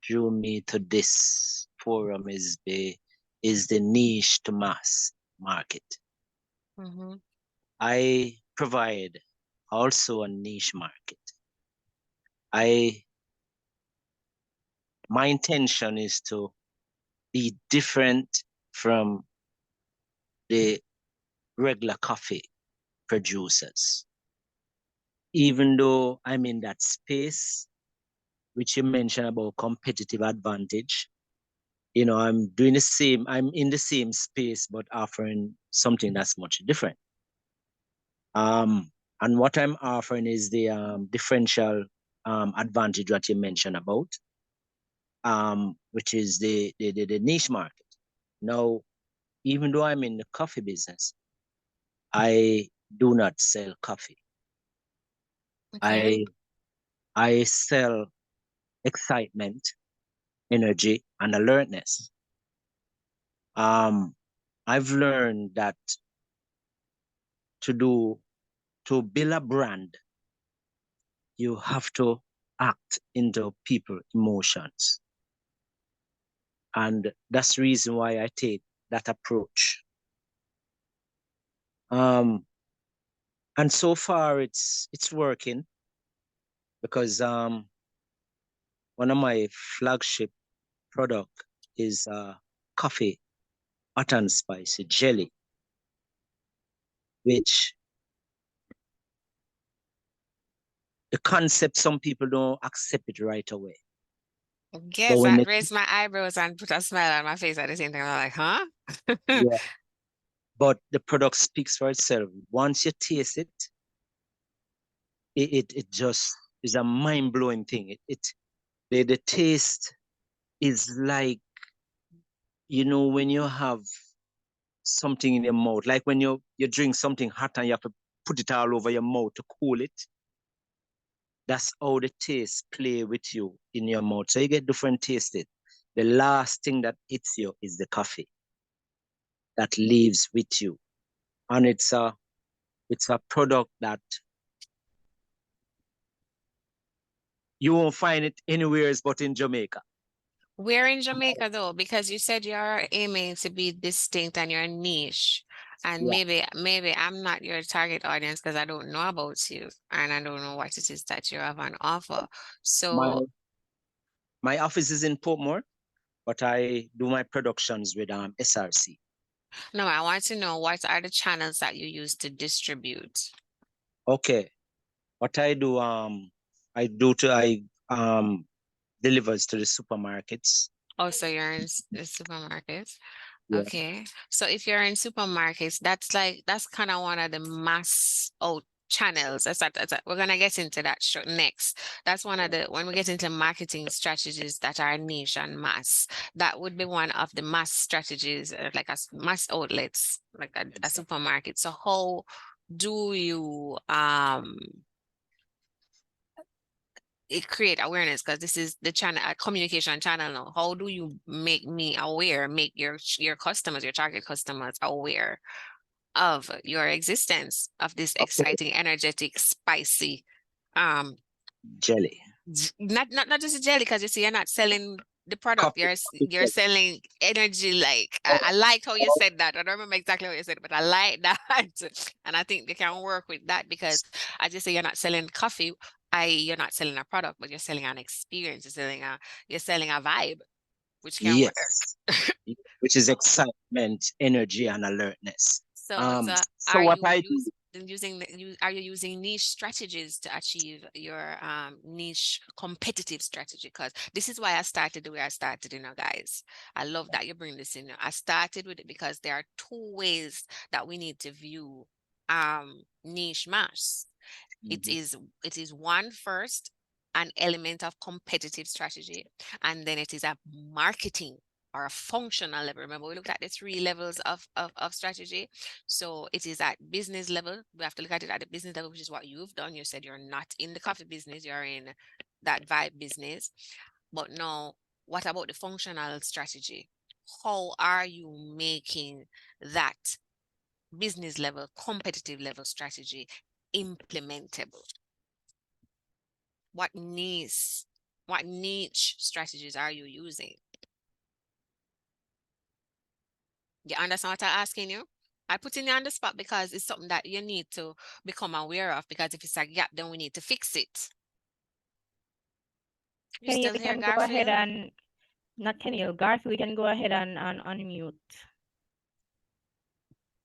drew me to this forum is the niche to mass market. I provide also a niche market. My intention is to be different from the regular coffee producers. Even though I'm in that space, which you mentioned about competitive advantage, I'm in the same space, but offering something that's much different. And what I'm offering is the differential advantage that you mentioned about. which is the niche market. Now, even though I'm in the coffee business, I do not sell coffee. Okay. I sell excitement, energy, and alertness. I've learned that to build a brand, you have to act into people's emotions. And that's the reason why I take that approach. And so far it's working, because one of my flagship product is coffee hot and spicy jelly, which the concept, some people don't accept it right away. But Yes, when I it, raised my eyebrows and put a smile on my face at the same time. I'm like, huh? yeah, but the product speaks for itself. Once you taste it, it just is a mind-blowing thing. The taste is like, when you have something in your mouth, like when you drink something hot and you have to put it all over your mouth to cool it. That's how the taste play with you in your mouth. So you get different tastes. The last thing that hits you is the coffee that lives with you. And it's a product that you won't find it anywhere but in Jamaica. Where in Jamaica though? Because you said you're aiming to be distinct and you're niche. And Yeah. maybe I'm not your target audience because I don't know about you and I don't know what it is that you have on offer. My So my office is in Portmore, but I do my productions with SRC. no, I want to know what are the channels that you use to distribute? Okay. What I do, I delivers to the supermarkets. Oh, so you're in the supermarkets. Yeah. Okay. So if you're in supermarkets, that's kind of one of the mass out channels. We're gonna get into that next. That's one of the when we get into marketing strategies that are niche and mass, that would be one of the mass strategies, like as mass outlets, like a supermarket. So how do you create awareness, because this is the channel, communication channel now. How do you make me aware, make your customers, your target customers aware of your existence, of this Okay. exciting, energetic, spicy Jelly. not just a jelly, because you see you're not selling the product, Coffee. you're selling energy. Like I like how you said that. I don't remember exactly what you said, but I like that. And I think they can work with that, because as you say, you're not selling coffee, you're not selling a product, but you're selling an experience. You're selling a vibe, which can work. Yes. Which is excitement, energy, and alertness. So So what I do, are you using niche strategies to achieve your niche competitive strategy? Because this is why I started the way I started, guys. I love that you bring this in. I started with it because there are two ways that we need to view niche mass. It is one, first, an element of competitive strategy, and then it is a marketing or a functional level. Remember, we looked at the three levels of strategy. So it is at business level. We have to look at it at the business level, which is what you've done. You said you're not in the coffee business, you're in that vibe business. But now, what about the functional strategy? How are you making that business level, competitive level strategy implementable? What niche strategies are you using? You understand what I'm asking you? I put you on the spot because it's something that you need to become aware of, because if it's a gap, then we need to fix it. You Kenny, still you here, can go ahead Garfield? and not Kenny, Garfield, we can go ahead and unmute.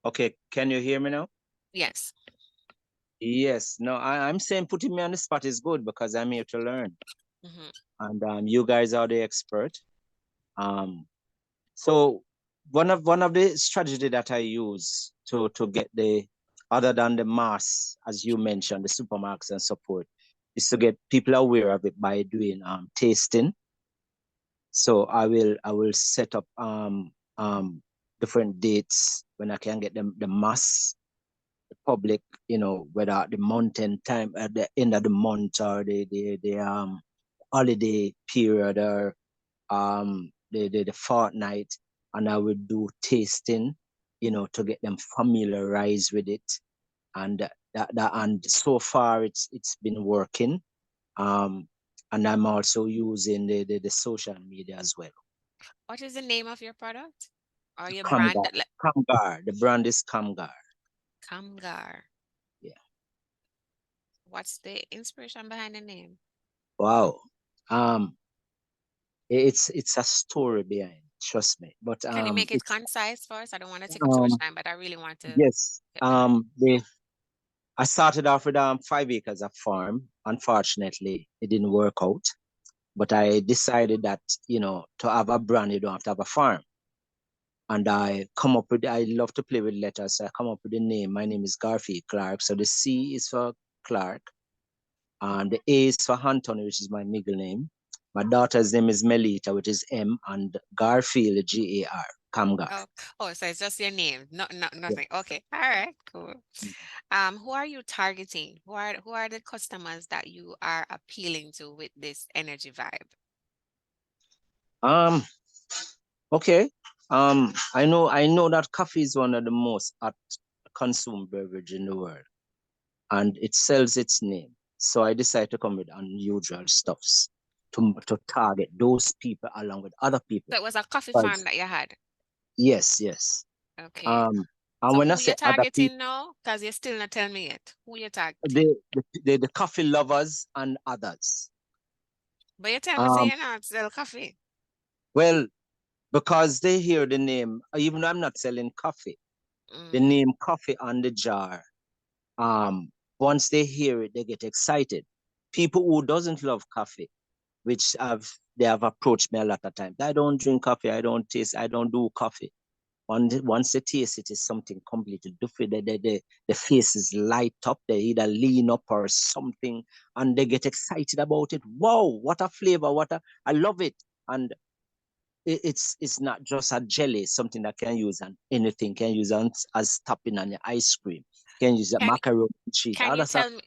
okay, can you hear me now? Yes. Yes. No, I'm saying putting me on the spot is good, because I'm here to learn. Mm-hmm. And you guys are the expert. So one of the strategy that I use to get the, other than the mass, as you mentioned, the supermarkets and support, is to get people aware of it by doing tasting. So I will set up different dates when I can get the mass the public, whether at the mountain time at the end of the month or the holiday period or the fortnight, and I would do tasting, to get them familiarized with it. And and so far it's been working. And I'm also using the social media as well. What is the name of your product or your brand? Kamgar. Kamgar. The brand is Kamgar. Kamgar. Yeah. What's the inspiration behind the name? Wow. It's a story behind, trust me. But Can you make it it's concise for us? I don't want to take up too much time, but I really want to yes. get behind. I started off with 5 acres of farm. Unfortunately, it didn't work out. But I decided that, to have a brand, you don't have to have a farm. And I love to play with letters. So I come up with a name. My name is Garfield Clark. So the C is for Clark. And the A is for Anthony, which is my middle name. My daughter's name is Melita, which is M, and Garfield, Gar, Kamgar. Oh, so it's just your name, nothing. Yeah. Okay, all right, cool. Who are you targeting? Who are the customers that you are appealing to with this energy vibe? Okay. I know that coffee is one of the most consumed beverage in the world, and it sells its name. So I decided to come with unusual stuffs to target those people along with other people. So it was a coffee But farm that you had. yes. Okay. And So when I who say you're other people, targeting now? Because you're still not telling me yet. Who you're targeting? the coffee lovers and others. But you're telling me say you're not sell coffee. Well, because they hear the name, even though I'm not selling coffee, the name coffee on the jar. Once they hear it, they get excited. People who doesn't love coffee, which they have approached me a lot of times. I don't drink coffee. I don't do coffee. Once they taste it, is something completely different. The faces light up. They either lean up or something, and they get excited about it. Wow, what a flavor! I love it. And it's not just a jelly, something that can use on anything. Can use as topping on your ice cream. Can use a Can macaroni and cheese. can you Other stuff. tell me,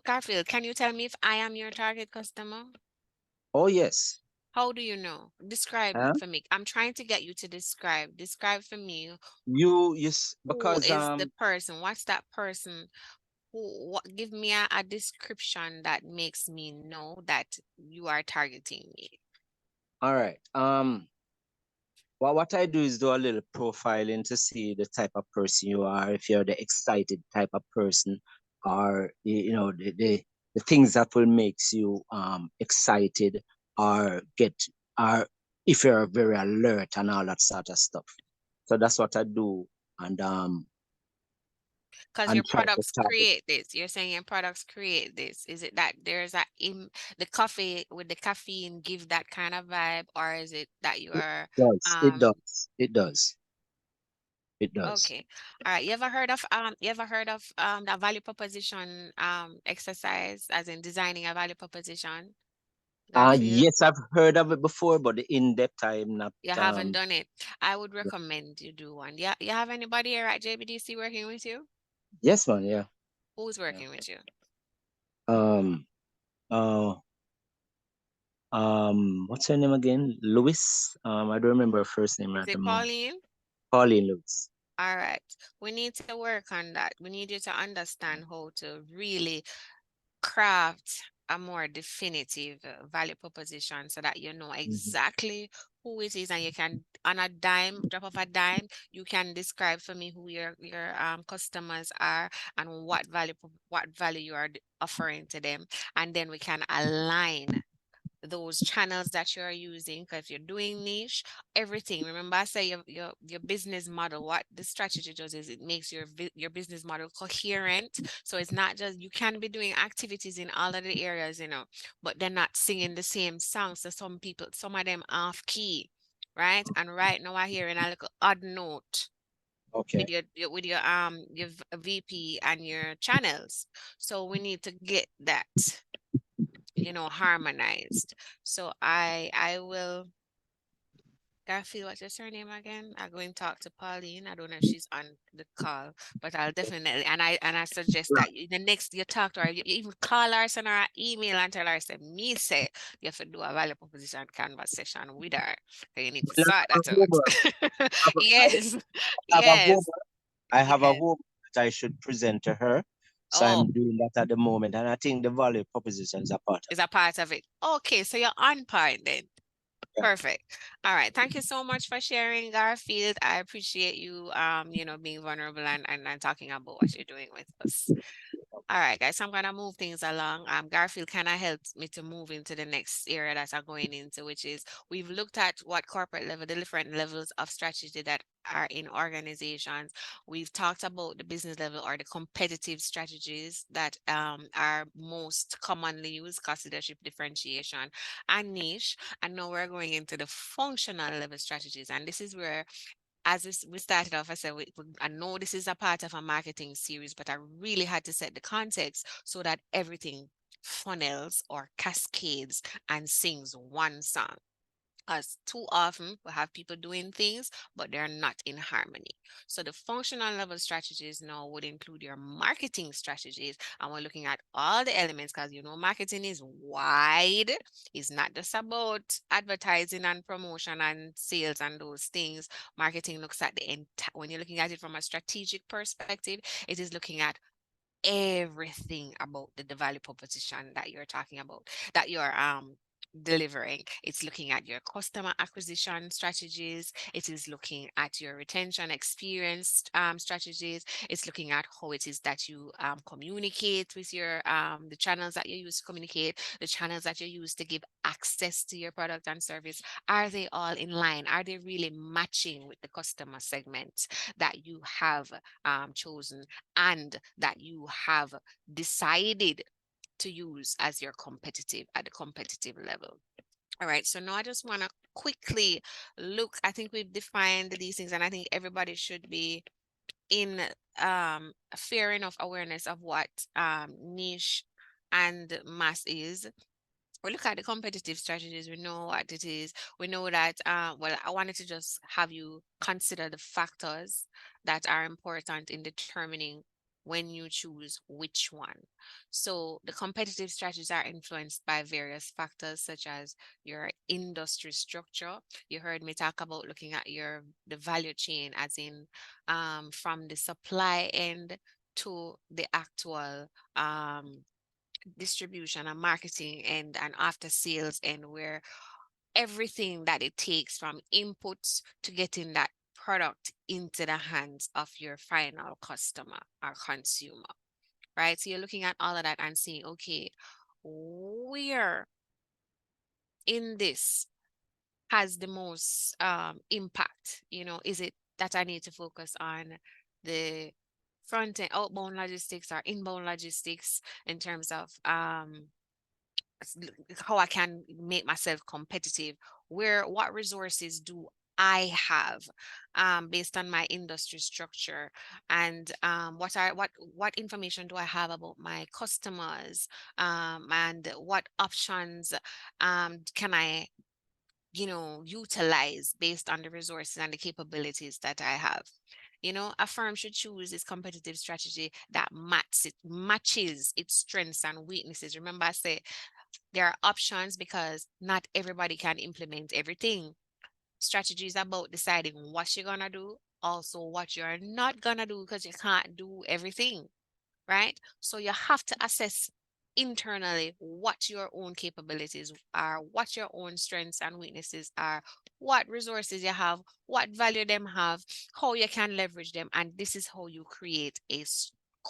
Garfield, can you tell me if I am your target customer? Oh yes. How do you know? Describe Huh? for me. I'm trying to get you to describe. Describe for me Who is because the person. What's that person? Give me a description that makes me know that you are targeting me. all right. Well, what I do is do a little profiling to see the type of person you are, if you're the excited type of person, or the things that will makes you excited, or or if you're very alert and all that sort of stuff. So that's what I do, and Because your try to products target. create this. You're saying your products create this. Is it that there's the coffee with the caffeine give that kind of vibe, or is it that you are It does. It does. It does. okay. All right. You ever heard of the value proposition exercise, as in designing a value proposition? Garfield? Yes, I've heard of it before, but the in-depth I'm not. You haven't done it. I would recommend you do one. Yeah, you have anybody here at JBDC working with you? Yes, man. Yeah. Who's Yeah. working with you? Um. Uh. What's her name again? Louis. I don't remember her first name Is at the it moment. Pauline? Pauline Louis. All right. We need to work on that. We need you to understand how to really craft a more definitive value proposition so that you know exactly who it is, and you can, on a drop of a dime, you can describe for me who your customers are and what value you are offering to them, and then we can align those channels that you're using. Because if you're doing niche, everything, remember I say your business model, what the strategy does is it makes your business model coherent. So it's not just, you can be doing activities in all of the areas, but they're not singing the same song. So some people, some of them off key, right? And right now I hear in a little odd note Okay. with your VP and your channels. So we need to get that harmonized. So I will Garfield, what's your surname again? I'll go and talk to Pauline. I don't know if she's on the call, but I'll definitely and I suggest that the next you talk to her, you even call her, send her an email and tell her, say, me say you have to do a value proposition conversation with her. So you need to Well, sort I have that a homework. out. Yes, I have a yes, homework. I have a yes. homework that I should present to her. So Oh, I'm doing that at the moment. And I think the value proposition is a part of is a part of it. Okay, so you're on point then. it. Perfect. All right. Thank you so much for sharing, Garfield. I appreciate you being vulnerable and talking about what you're doing with us. All right, guys, so I'm gonna move things along. Garfield kind of helped me to move into the next area that I'm going into, which is we've looked at what corporate level, the different levels of strategy that are in organizations. We've talked about the business level or the competitive strategies that are most commonly used, cost leadership, differentiation, and niche. And now we're going into the functional level strategies, and this is where as we started off, I said, I know this is a part of a marketing series, but I really had to set the context so that everything funnels or cascades and sings one song. As too often we have people doing things, but they're not in harmony. So the functional level strategies now would include your marketing strategies. And we're looking at all the elements because marketing is wide. It's not just about advertising and promotion and sales and those things. Marketing looks at the entire, when you're looking at it from a strategic perspective, it is looking at everything about the value proposition that you're talking about, that you're delivering. It's looking at your customer acquisition strategies. It is looking at your retention experience strategies. It's looking at how it is that you communicate with your the channels that you use to communicate, the channels that you use to give access to your product and service. Are they all in line? Are they really matching with the customer segment that you have chosen and that you have decided to use as your competitive at the competitive level? All right, so now I just want to quickly look. I think we've defined these things, and I think everybody should be in a fair enough awareness of what niche and mass is. We look at the competitive strategies, we know what it is. We know that, well, I wanted to just have you consider the factors that are important in determining when you choose which one. So the competitive strategies are influenced by various factors such as your industry structure. You heard me talk about looking at the value chain as in from the supply end to the actual distribution and marketing and after sales, and where everything that it takes from inputs to getting that product into the hands of your final customer or consumer, right? So you're looking at all of that and seeing, okay, where in this has the most impact? Is it that I need to focus on the front end outbound logistics or inbound logistics in terms of how I can make myself competitive? What resources do I have based on my industry structure, and what information do I have about my customers, and what options can I utilize based on the resources and the capabilities that I have? A firm should choose its competitive strategy that matches its strengths and weaknesses. Remember, I say there are options because not everybody can implement everything. Strategy is about deciding what you're gonna do, also what you're not gonna do, because you can't do everything, right? So you have to assess internally what your own capabilities are, what your own strengths and weaknesses are, what resources you have, what value them have, how you can leverage them, and this is how you create a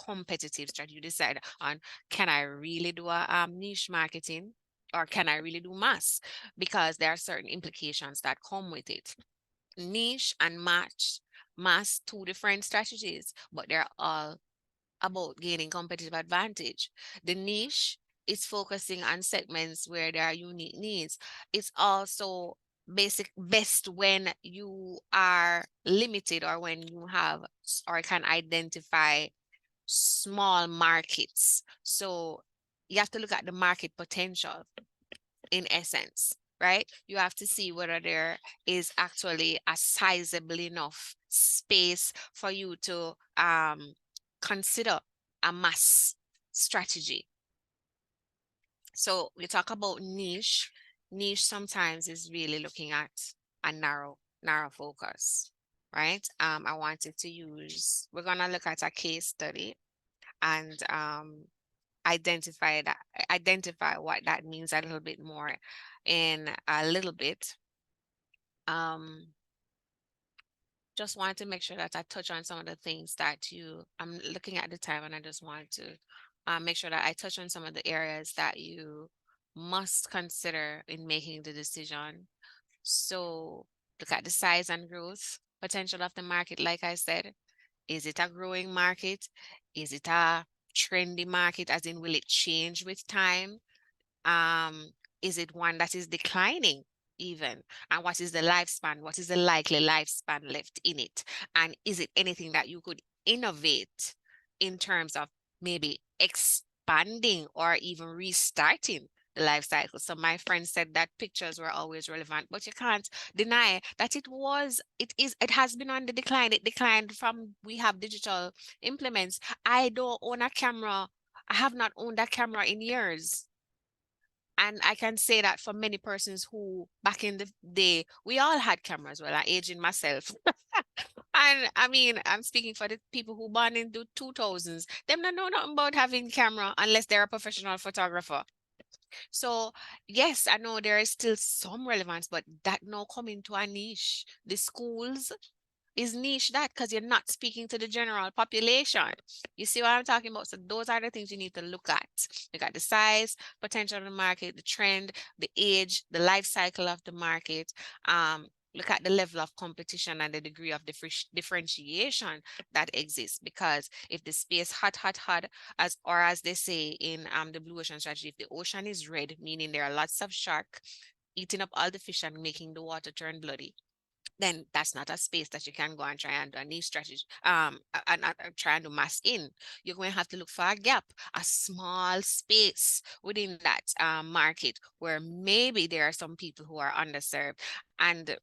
competitive strategy. You decide on, can I really do a niche marketing, or can I really do mass? Because there are certain implications that come with it. Niche and mass, two different strategies, but they're all about gaining competitive advantage. The niche is focusing on segments where there are unique needs. It's also best when you are limited, or when you have or can identify small markets. So you have to look at the market potential in essence. right? You have to see whether there is actually a sizable enough space for you to consider a mass strategy. So we talk about niche. Niche sometimes is really looking at a narrow focus, right? I wanted to use, we're gonna look at a case study and identify what that means a little bit more in a little bit. Just wanted to make sure that I touch on some of the things that I'm looking at the time, and I just want to make sure that I touch on some of the areas that you must consider in making the decision. So look at the size and growth potential of the market. Like I said, is it a growing market? Is it a trendy market, as in will it change with time? Is it one that is declining even? And what is the lifespan? What is the likely lifespan left in it? And is it anything that you could innovate in terms of maybe expanding or even restarting the life cycle? So my friend said that pictures were always relevant, but you can't deny that it has been on the decline. It declined from, we have digital implements. I don't own a camera. I have not owned a camera in years. And I can say that for many persons who back in the day, we all had cameras. Well, I'm aging myself. And I mean, I'm speaking for the people who born in the 2000s. Them don't know nothing about having camera unless they're a professional photographer. So yes, I know there is still some relevance, but that now coming to a niche. The schools is niche that because you're not speaking to the general population. You see what I'm talking about? So those are the things you need to look at. Look at the size, potential of the market, the trend, the age, the life cycle of the market. Look at the level of competition and the degree of differentiation that exists. Because if the space hot, as they say in the Blue Ocean strategy, if the ocean is red, meaning there are lots of shark eating up all the fish and making the water turn bloody, then that's not a space that you can go and try and do a niche strategy, and try and do mass in. You're going to have to look for a gap, a small space within that market where maybe there are some people who are underserved. And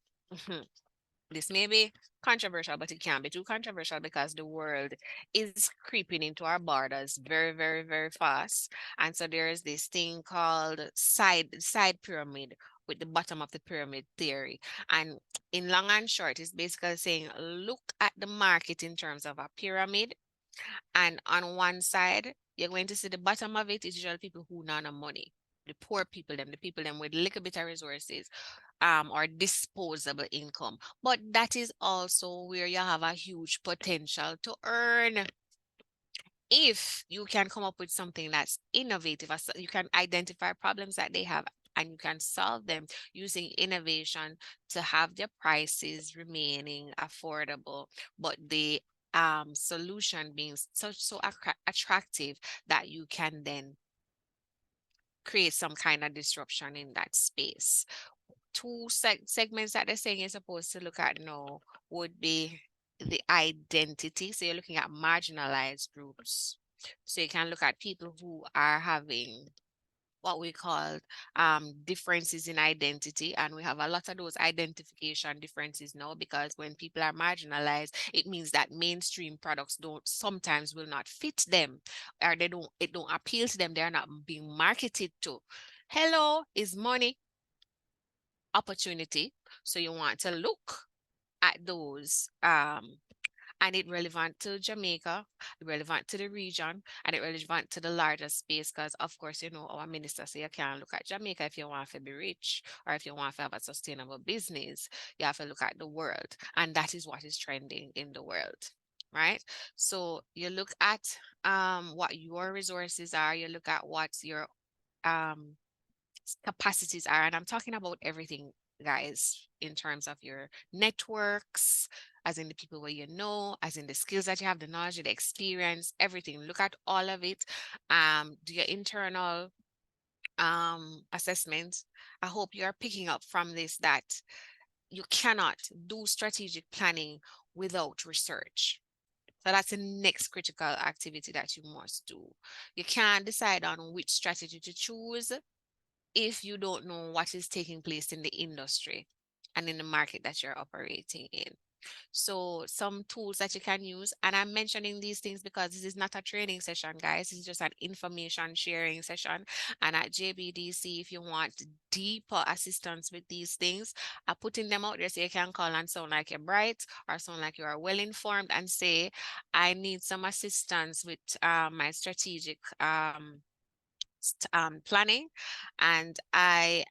this may be controversial, but it can't be too controversial because the world is creeping into our borders very, very, very fast. And so there is this thing called side pyramid with the bottom of the pyramid theory. And in long and short, it's basically saying look at the market in terms of a pyramid. And on one side, you're going to see the bottom of it is usually people who don't have money. The poor people, the people with a little bit of resources, or disposable income. But that is also where you have a huge potential to earn. If you can come up with something that's innovative, you can identify problems that they have and you can solve them using innovation to have their prices remaining affordable, but the solution being so attractive that you can then create some kind of disruption in that space. Two segments that they're saying you're supposed to look at now would be the identity. So you're looking at marginalized groups. So you can look at people who are having what we call differences in identity. And we have a lot of those identification differences now, because when people are marginalized, it means that mainstream products sometimes will not fit them, or it don't appeal to them. They're not being marketed to. Hello is money, opportunity. So you want to look at those and it relevant to Jamaica, relevant to the region, and it relevant to the larger space, because of course, you know, our minister say you can't look at Jamaica if you want to be rich or if you want to have a sustainable business. You have to look at the world, and that is what is trending in the world, right? So you look at what your resources are, you look at what your um capacities are, and I'm talking about everything, guys, in terms of your networks, as in the people where you know, as in the skills that you have, the knowledge, the experience, everything. Look at all of it. Do your internal assessment. I hope you are picking up from this that you cannot do strategic planning without research. So that's the next critical activity that you must do. You can't decide on which strategy to choose if you don't know what is taking place in the industry and in the market that you're operating in. So some tools that you can use, and I'm mentioning these things because this is not a training session, guys. This is just an information sharing session. And at JBDC, if you want deeper assistance with these things, I'm putting them out there so you can call and sound like you're bright or sound like you are well informed and say, I need some assistance with my strategic planning, and I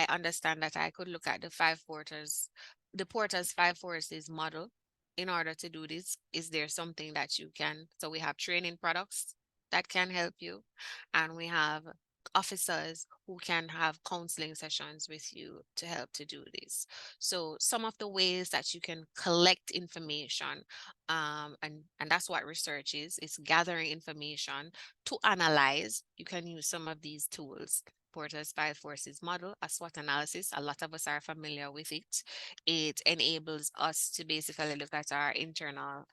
understand that I could look at the Porter's 5 forces model in order to do this. Is there something that you can? So we have training products that can help you, and we have officers who can have counseling sessions with you to help to do this. So some of the ways that you can collect information, and that's what research is. It's gathering information to analyze. You can use some of these tools. Porter's 5 forces model, a SWOT analysis. A lot of us are familiar with it. It enables us to basically look at our internal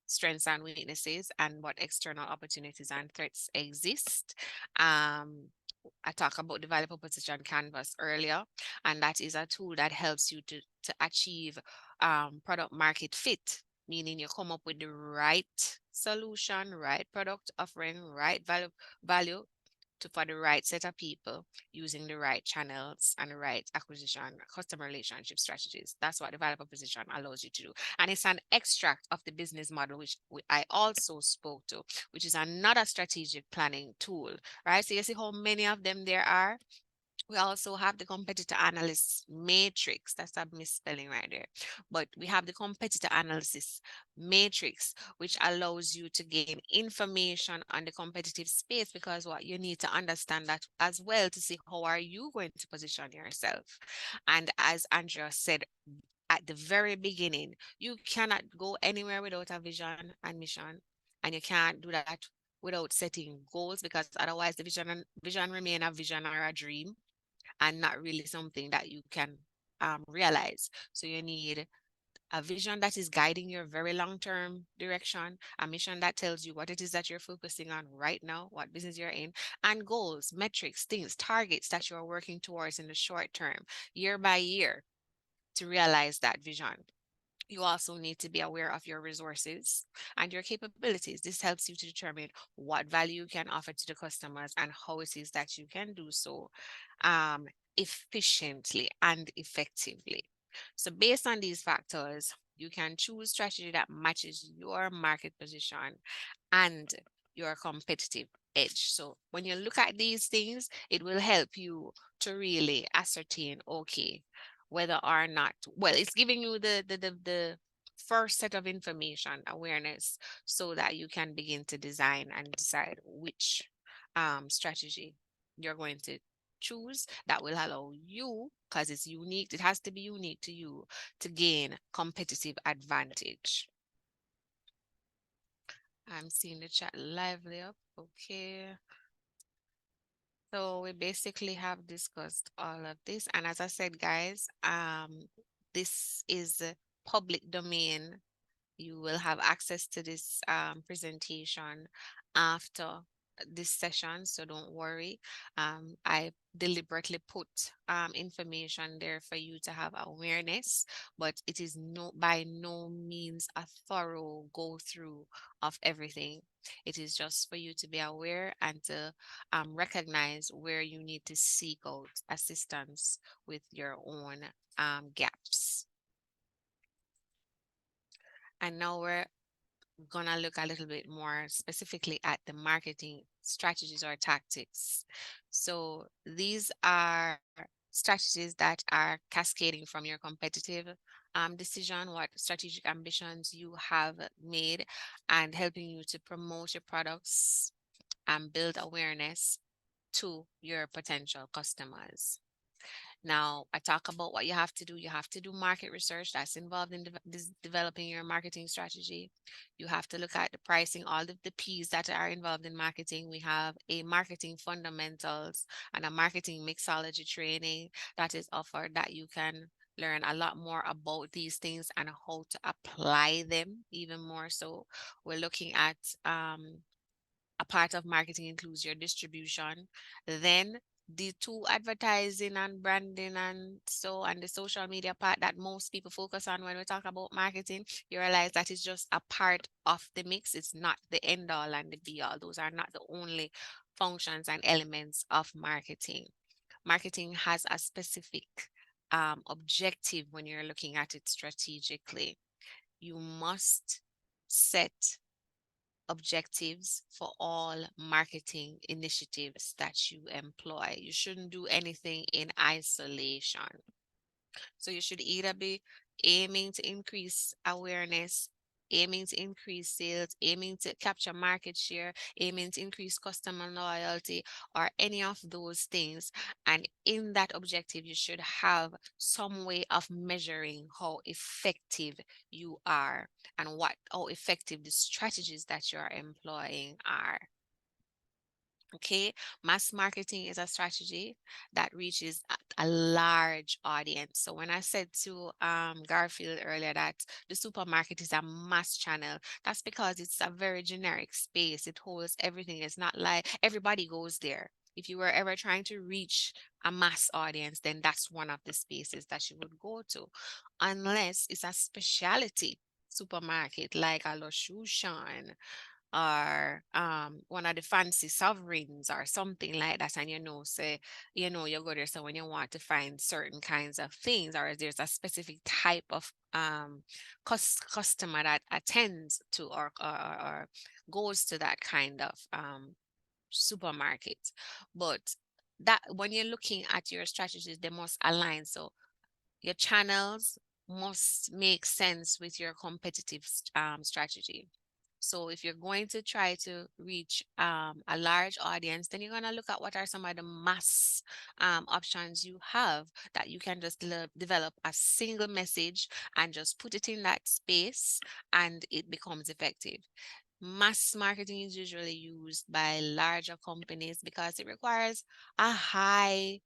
strengths and weaknesses and what external opportunities and threats exist. I talked about developer position canvas earlier, and that is a tool that helps you to achieve product market fit, meaning you come up with the right solution, right product offering, right value for the right set of people using the right channels and the right acquisition, customer relationship strategies. That's what developer position allows you to do. And it's an extract of the business model, which I also spoke to, which is another strategic planning tool, right? So you see how many of them there are. We also have the competitor analysis matrix. That's a misspelling right there. But we have the competitor analysis matrix, which allows you to gain information on the competitive space, because what you need to understand that as well to see how are you going to position yourself. And as Andrea said at the very beginning, you cannot go anywhere without a vision and mission. And you can't do that without setting goals, because otherwise the vision remain a vision or a dream and not really something that you can realize. So you need a vision that is guiding your very long-term direction, a mission that tells you what it is that you're focusing on right now, what business you're in, and goals, metrics, things, targets that you're working towards in the short term, year by year, to realize that vision. You also need to be aware of your resources and your capabilities. This helps you to determine what value you can offer to the customers and how it is that you can do so efficiently and effectively. So based on these factors, you can choose strategy that matches your market position and your competitive edge. So when you look at these things, it will help you to really ascertain, okay, whether or not, well, it's giving you the first set of information, awareness, so that you can begin to design and decide which strategy you're going to choose that will allow you, because it's unique, it has to be unique to you, to gain competitive advantage. I'm seeing the chat lively up. Okay. So we basically have discussed all of this. And as I said, guys, this is a public domain. You will have access to this presentation after this session, so don't worry. I deliberately put information there for you to have awareness, but it is by no means a thorough go through of everything. It is just for you to be aware and to recognize where you need to seek out assistance with your own gaps. And now we're gonna look a little bit more specifically at the marketing strategies or tactics. So these are strategies that are cascading from your competitive decision, what strategic ambitions you have made, and helping you to promote your products and build awareness to your potential customers. Now, I talk about what you have to do. You have to do market research that's involved in developing your marketing strategy. You have to look at the pricing, all of the P's that are involved in marketing. We have a marketing fundamentals and a marketing mixology training that is offered, that you can learn a lot more about these things and how to apply them even more. So we're looking at a part of marketing includes your distribution, then the two, advertising and branding and the social media part that most people focus on when we talk about marketing, you realize that it's just a part of the mix. It's not the end all and the be all. Those are not the only functions and elements of marketing. Marketing has a specific objective when you're looking at it strategically. You must set objectives for all marketing initiatives that you employ. You shouldn't do anything in isolation. So you should either be aiming to increase awareness, aiming to increase sales, aiming to capture market share, aiming to increase customer loyalty, or any of those things. And in that objective, you should have some way of measuring how effective you are and how effective the strategies that you are employing are. Okay, mass marketing is a strategy that reaches a large audience. So when I said to Garfield earlier that the supermarket is a mass channel, that's because it's a very generic space. It holds everything. It's not like everybody goes there. If you were ever trying to reach a mass audience, then that's one of the spaces that you would go to, unless it's a specialty supermarket like a Loshushan or one of the fancy sovereigns or something like that, and say you go there, so when you want to find certain kinds of things, or there's a specific type of customer that attends to or goes to that kind of supermarket. But that when you're looking at your strategies, they must align. So your channels must make sense with your competitive strategy. So if you're going to try to reach a large audience, then you're going to look at what are some of the mass options you have that you can just develop a single message and just put it in that space, and it becomes effective. Mass marketing is usually used by larger companies because it requires a high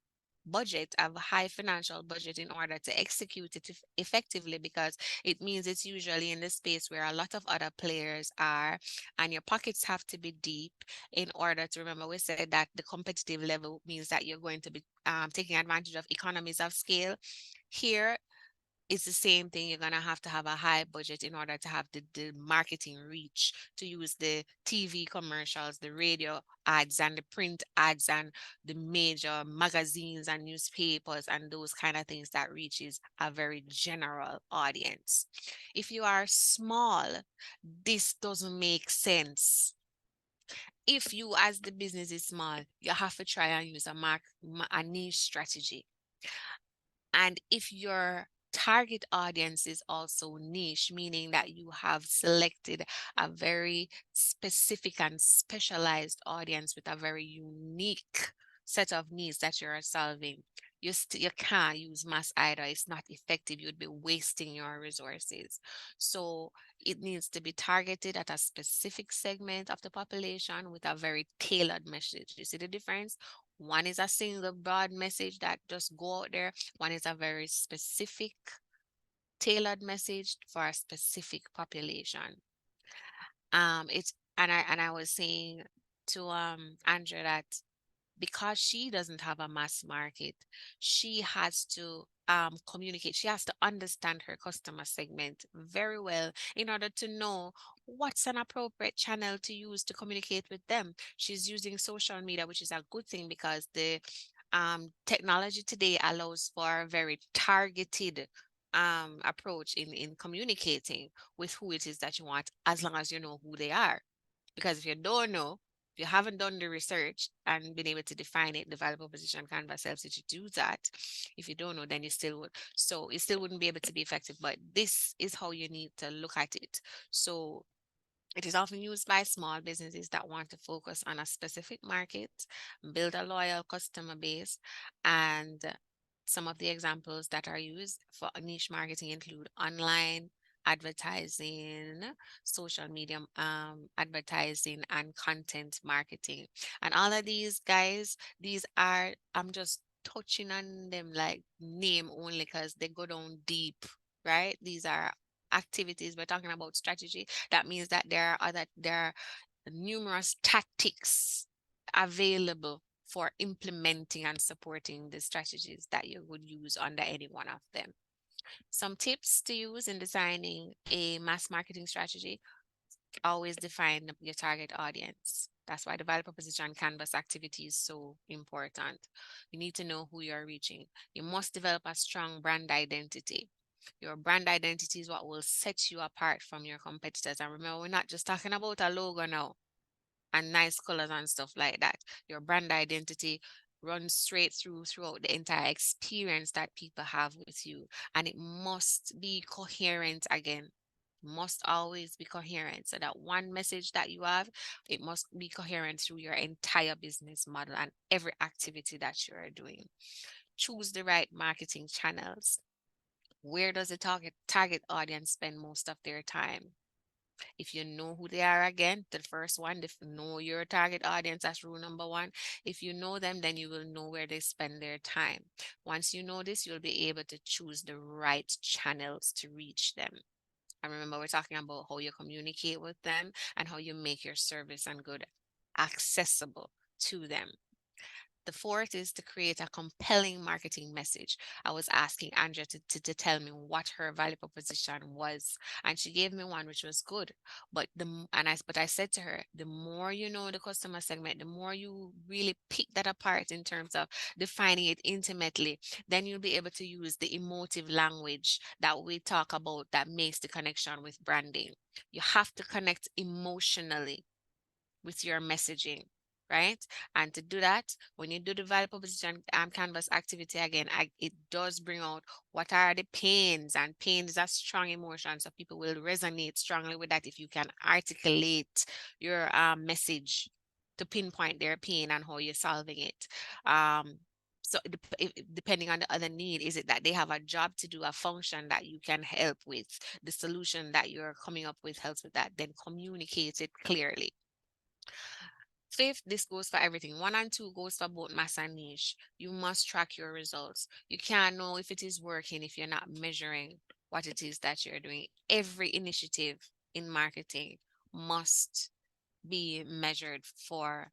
budget, a high financial budget in order to execute it effectively, because it means it's usually in the space where a lot of other players are, and your pockets have to be deep in order to, remember we said that the competitive level means that you're going to be taking advantage of economies of scale. Here it's the same thing. You're going to have a high budget in order to have the marketing reach, to use the TV commercials, the radio ads, and the print ads, and the major magazines and newspapers, and those kind of things that reaches a very general audience. If you are small, this doesn't make sense. If you, as the business is small, you have to try and use a niche strategy. And if your target audience is also niche, meaning that you have selected a very specific and specialized audience with a very unique set of needs that you're solving, you can't use mass either. It's not effective. You'd be wasting your resources. So it needs to be targeted at a specific segment of the population with a very tailored message. You see the difference? One is a single broad message that just go out there. One is a very specific, tailored message for a specific population. I was saying to Andrea that because she doesn't have a mass market, she has to communicate. She has to understand her customer segment very well in order to know what's an appropriate channel to use to communicate with them. She's using social media, which is a good thing because the technology today allows for a very targeted approach in communicating with who it is that you want, as long as you know who they are. Because if you don't know, if you haven't done the research and been able to define it, the value proposition canvas helps you to do that. If you don't know, then you still would. So it still wouldn't be able to be effective, but this is how you need to look at it. So it is often used by small businesses that want to focus on a specific market, build a loyal customer base, and some of the examples that are used for niche marketing include online advertising, social media advertising, and content marketing. And all of these guys, I'm just touching on them like name only because they go down deep, right? These are activities. We're talking about strategy. That means that there are numerous tactics available for implementing and supporting the strategies that you would use under any one of them. Some tips to use in designing a mass marketing strategy: always define your target audience. That's why the value proposition canvas activity is so important. You need to know who you're reaching. You must develop a strong brand identity. Your brand identity is what will set you apart from your competitors. And remember, we're not just talking about a logo now and nice colors and stuff like that. Your brand identity runs straight throughout the entire experience that people have with you, and it must be coherent again. Must always be coherent, so that one message that you have, it must be coherent through your entire business model and every activity that you are doing. Choose the right marketing channels. Where does the target audience spend most of their time? If you know who they are, again, the first one, if you know your target audience, that's rule number one. If you know them, then you will know where they spend their time. Once you know this, you'll be able to choose the right channels to reach them. And remember, we're talking about how you communicate with them and how you make your service and good accessible to them. The fourth is to create a compelling marketing message. I was asking Andrea to tell me what her value proposition was, and she gave me one which was good. But I said to her, the more you know the customer segment, the more you really pick that apart in terms of defining it intimately, then you'll be able to use the emotive language that we talk about that makes the connection with branding. You have to connect emotionally with your messaging, right? And to do that, when you do the value proposition canvas activity again, it does bring out what are the pains, and pain is a strong emotion, so people will resonate strongly with that if you can articulate your message to pinpoint their pain and how you're solving it. So depending on the other need, is it that they have a job to do, a function that you can help with, the solution that you're coming up with helps with that, then communicate it clearly. Fifth, this goes for everything. 1 and 2 goes for both mass and niche. You must track your results. You can't know if it is working if you're not measuring what it is that you're doing. Every initiative in marketing must be measured for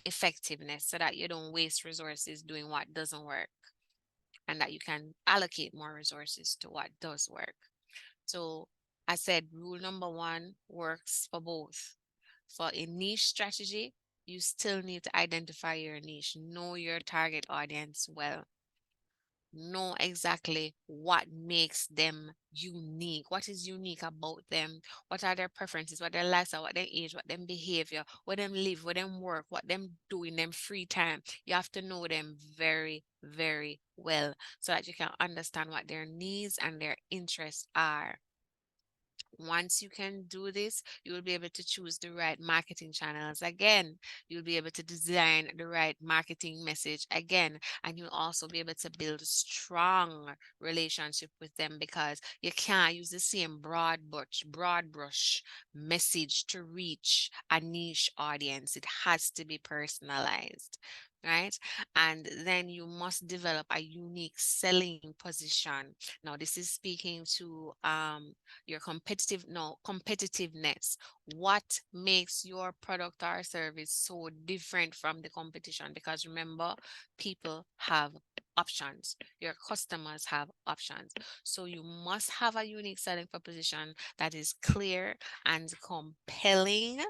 effectiveness, so that you don't waste resources doing what doesn't work, and that you can allocate more resources to what does work. So I said rule number 1 works for both. For a niche strategy, you still need to identify your niche, know your target audience well, know exactly what makes them unique, what is unique about them, what are their preferences, what their lifestyle, what their age, what their behavior, where them live, where them work, what them do in them free time. You have to know them very, very well, so that you can understand what their needs and their interests are. Once you can do this, you will be able to choose the right marketing channels again. You'll be able to design the right marketing message again, and you'll also be able to build a strong relationship with them, because you can't use the same broad brush message to reach a niche audience. It has to be personalized, right? And then you must develop a unique selling position. Now, this is speaking to your competitiveness. What makes your product or service so different from the competition? Because remember, people have options. Your customers have options. So you must have a unique selling proposition that is clear and compelling,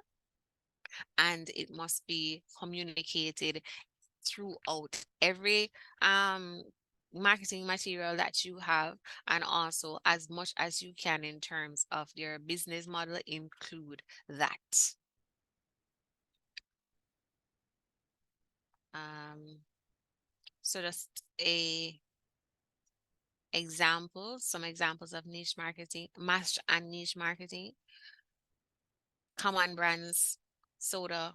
and it must be communicated throughout every marketing material that you have, and also as much as you can in terms of your business model, include that. So just some examples of niche marketing, mass and niche marketing. Common brands, soda,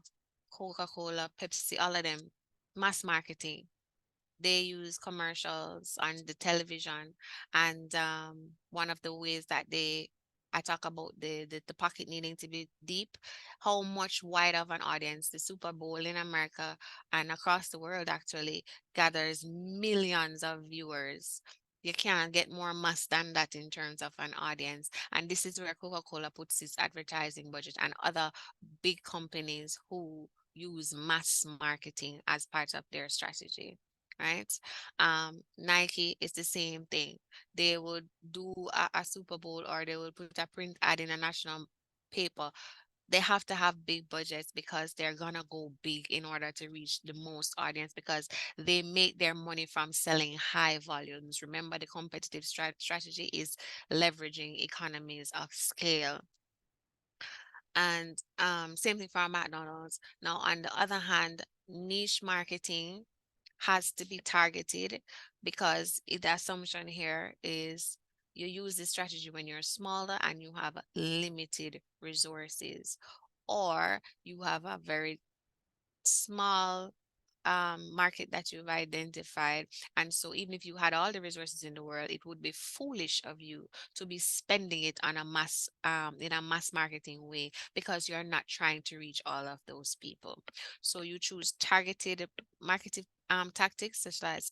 Coca-Cola, Pepsi, all of them, mass marketing. They use commercials on the television, and one of the ways that I talk about the pocket needing to be deep, how much wide of an audience the Super Bowl in America and across the world actually gathers millions of viewers. You can't get more mass than that in terms of an audience. And this is where Coca-Cola puts its advertising budget, and other big companies who use mass marketing as part of their strategy, right? Nike is the same thing. They would do a Super Bowl, or they would put a print ad in a national paper. They have to have big budgets because they're gonna go big in order to reach the most audience, because they make their money from selling high volumes. Remember, the competitive strategy is leveraging economies of scale. And same thing for McDonald's. Now, on the other hand, niche marketing has to be targeted, because the assumption here is you use this strategy when you're smaller and you have limited resources, or you have a very small market that you've identified. And so even if you had all the resources in the world, it would be foolish of you to be spending it on a mass in a mass marketing way, because you're not trying to reach all of those people. So you choose targeted marketing tactics, such as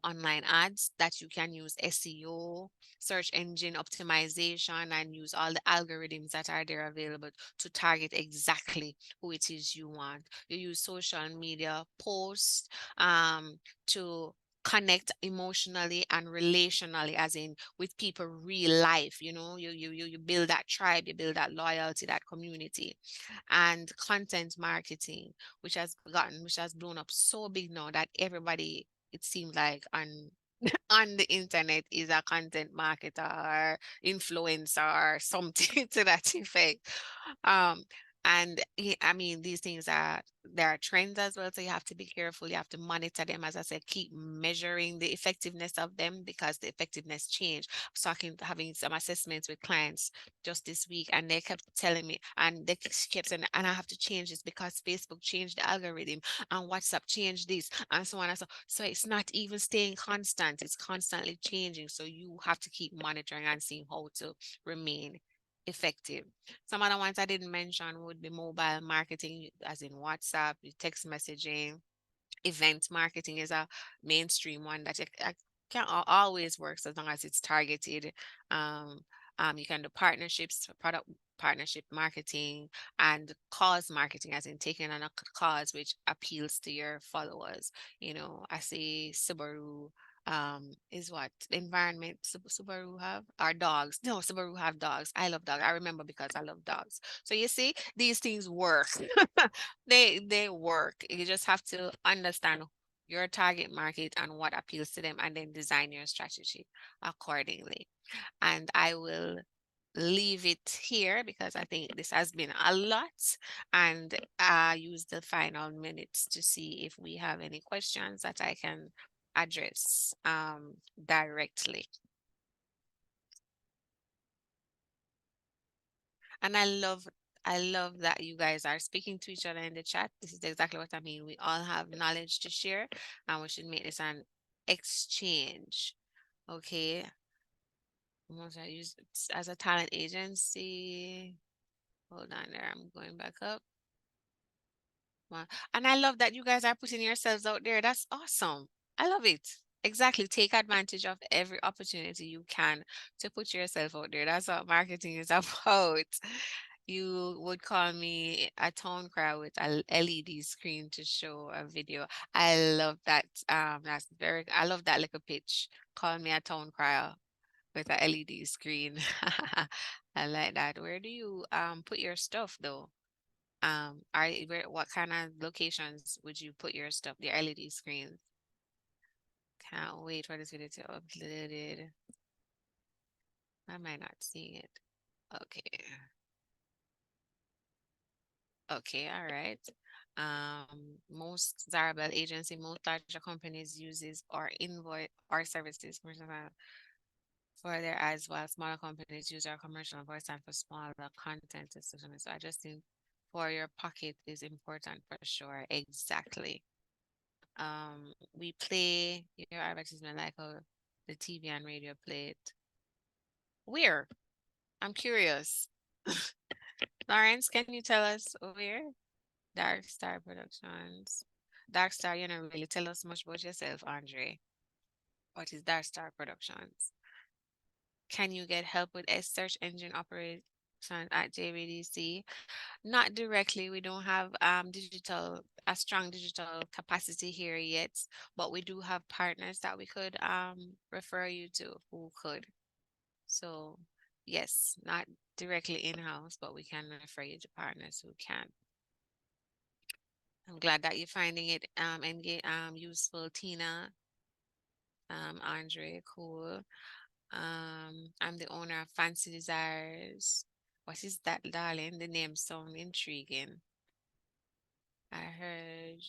online ads, that you can use SEO, search engine optimization, and use all the algorithms that are there available to target exactly who it is you want. You use social media posts to connect emotionally and relationally, as in with people real life. You build that tribe, you build that loyalty, that community. And content marketing, which has blown up so big now that everybody, it seems like, on on the internet, is a content marketer or influencer or something to that effect. Um, and I mean, these things there are trends as well, so you have to be careful. You have to monitor them. As I said, keep measuring the effectiveness of them, because the effectiveness change. I was having some assessments with clients just this week, and they kept telling me, and they kept saying, and I have to change this because Facebook changed the algorithm, and WhatsApp changed this, and so on and so. So it's not even staying constant; it's constantly changing. So you have to keep monitoring and seeing how to remain effective. Some other ones I didn't mention would be mobile marketing, as in WhatsApp, text messaging. Event marketing is a mainstream one that can always works as long as it's targeted. Um, you can do partnerships, product partnership marketing, and cause marketing, as in taking on a cause which appeals to your followers. I say Subaru is what environment Subaru have, our dogs. No, Subaru have dogs. I love dogs. I remember because I love dogs. So you see, these things work. They work. You just have to understand your target market and what appeals to them, and then design your strategy accordingly. And I will leave it here, because I think this has been a lot, and use the final minutes to see if we have any questions that I can address directly. And I love that you guys are speaking to each other in the chat. This is exactly what I mean. We all have knowledge to share, and we should make this an exchange. Okay. Once I use it as a talent agency. Hold on there. I'm going back up. Wow. And I love that you guys are putting yourselves out there. That's awesome. I love it. Exactly. Take advantage of every opportunity you can to put yourself out there. That's what marketing is about. You would call me a town crier with a LED screen to show a video. I love that. I love that little pitch. Call me a town crier with a LED screen. I like that. Where do you put your stuff though? What kind of locations would you put your stuff, the LED screens? Can't wait for this video to upload. I might not see it. Okay. Okay, all right. Most Zarabel agency, most larger companies uses or invoice our services for their ads, while smaller companies use our commercial voice and for smaller content. So I just think for your pocket is important for sure. Exactly. We play your advertisement like how the TV and radio play it. Where? I'm curious. Lawrence, can you tell us where? Dark Star Productions. Dark Star, you don't really tell us much about yourself, Andre. What is Dark Star Productions? Can you get help with a search engine at JBDC. Not directly, we don't have a strong digital capacity here yet, but we do have partners that we could refer you to who could. So yes, not directly in-house, but we can refer you to partners who can. I'm glad that you're finding it useful, Tina. Andre, cool. I'm the owner of Fancy Desires. What is that, darling? The name sounds intriguing. I heard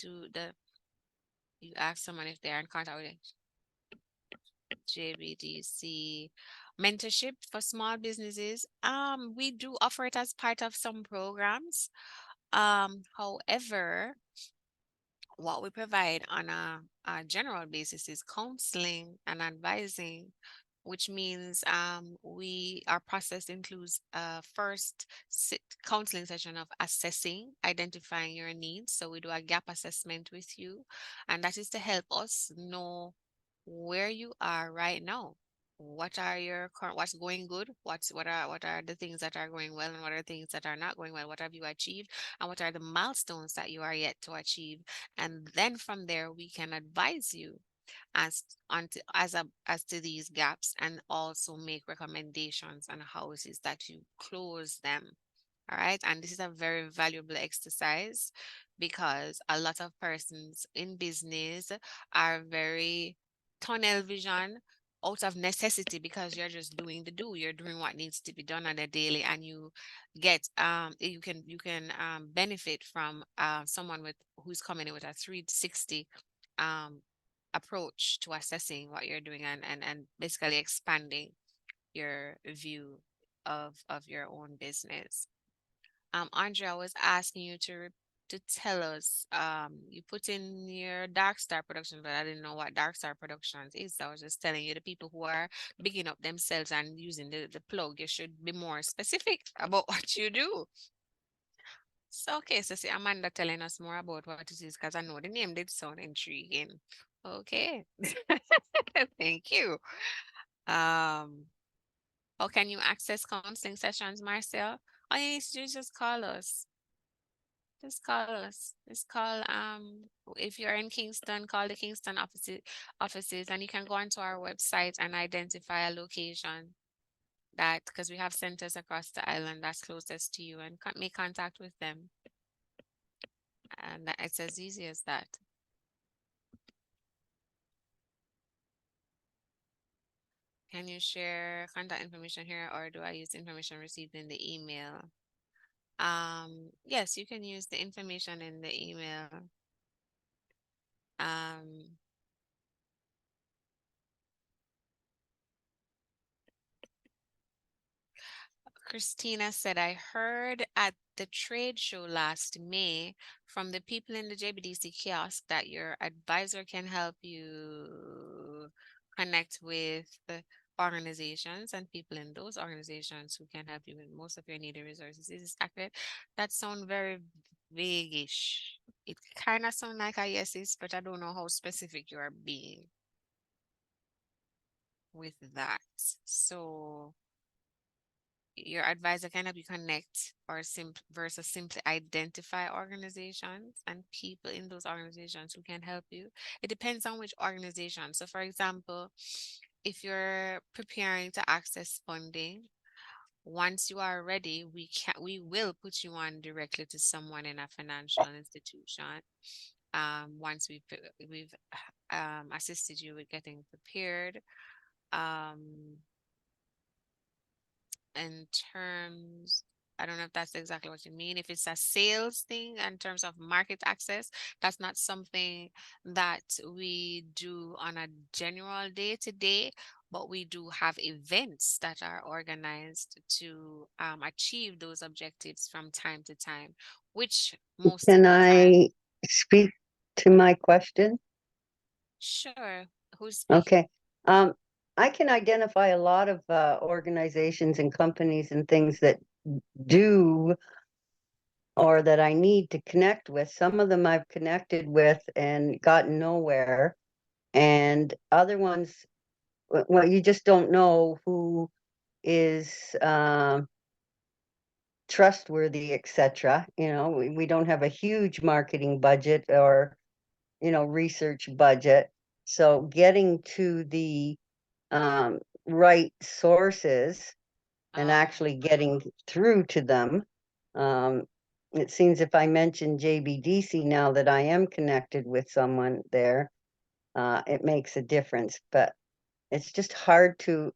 you ask someone if they're in contact with JBDC mentorship for small businesses. We do offer it as part of some programs. However, what we provide on a general basis is counseling and advising, which means our process includes a first counseling session of assessing, identifying your needs. So we do a gap assessment with you, and that is to help us know where you are right now. What are your current, what's going good? What are the things that are going well, and what are the things that are not going well? What have you achieved, and what are the milestones that you are yet to achieve? And then from there, we can advise you as to these gaps, and also make recommendations on how it is that you close them. All right. And this is a very valuable exercise because a lot of persons in business are very tunnel vision out of necessity, because you're just doing you're doing what needs to be done on a daily, and you can benefit from someone who's coming in with a 360 approach to assessing what you're doing, and basically expanding your view of your own business. Andrea was asking you to tell us, you put in your Dark Star Productions, but I didn't know what Dark Star Productions is. I was just telling you, the people who are bigging up themselves and using the plug, you should be more specific about what you do. So, okay, so see Amanda telling us more about what it is, because I know the name did sound intriguing. Okay. Thank you. How can you access counseling sessions, Marcel? All you need to do is just call us. Just call us. Just call if you're in Kingston, call the Kingston offices, and you can go onto our website and identify a location because we have centers across the island that's closest to you, and make contact with them. And it's as easy as that. Can you share contact information here, or do I use information received in the email? Yes, you can use the information in the email. Christina said, I heard at the trade show last May from the people in the JBDC kiosk that your advisor can help you connect with organizations and people in those organizations who can help you with most of your needed resources. Is this accurate? That sounds very vague-ish. It kind of sounds like a yes, but I don't know how specific you are being with that. So your advisor can help you connect versus simply identify organizations and people in those organizations who can help you. It depends on which organization. So for example, if you're preparing to access funding, once you are ready, we will put you on directly to someone in a financial institution. Once we've assisted you with getting prepared. In terms, I don't know if that's exactly what you mean. If it's a sales thing in terms of market access, that's not something that we do on a general day-to-day, but we do have events that are organized to achieve those objectives from time to time, which most of the time. Can I speak to my question? Sure. Who's speaking? Okay. I can identify a lot of organizations and companies and things that do, or that I need to connect with. Some of them I've connected with and gotten nowhere, and other ones, well, you just don't know who is trustworthy, etc. You know, we don't have a huge marketing budget or, you know, research budget. So getting to the right sources and actually getting through to them. It seems if I mention JBDC now that I am connected with someone there, it makes a difference. But it's just hard to,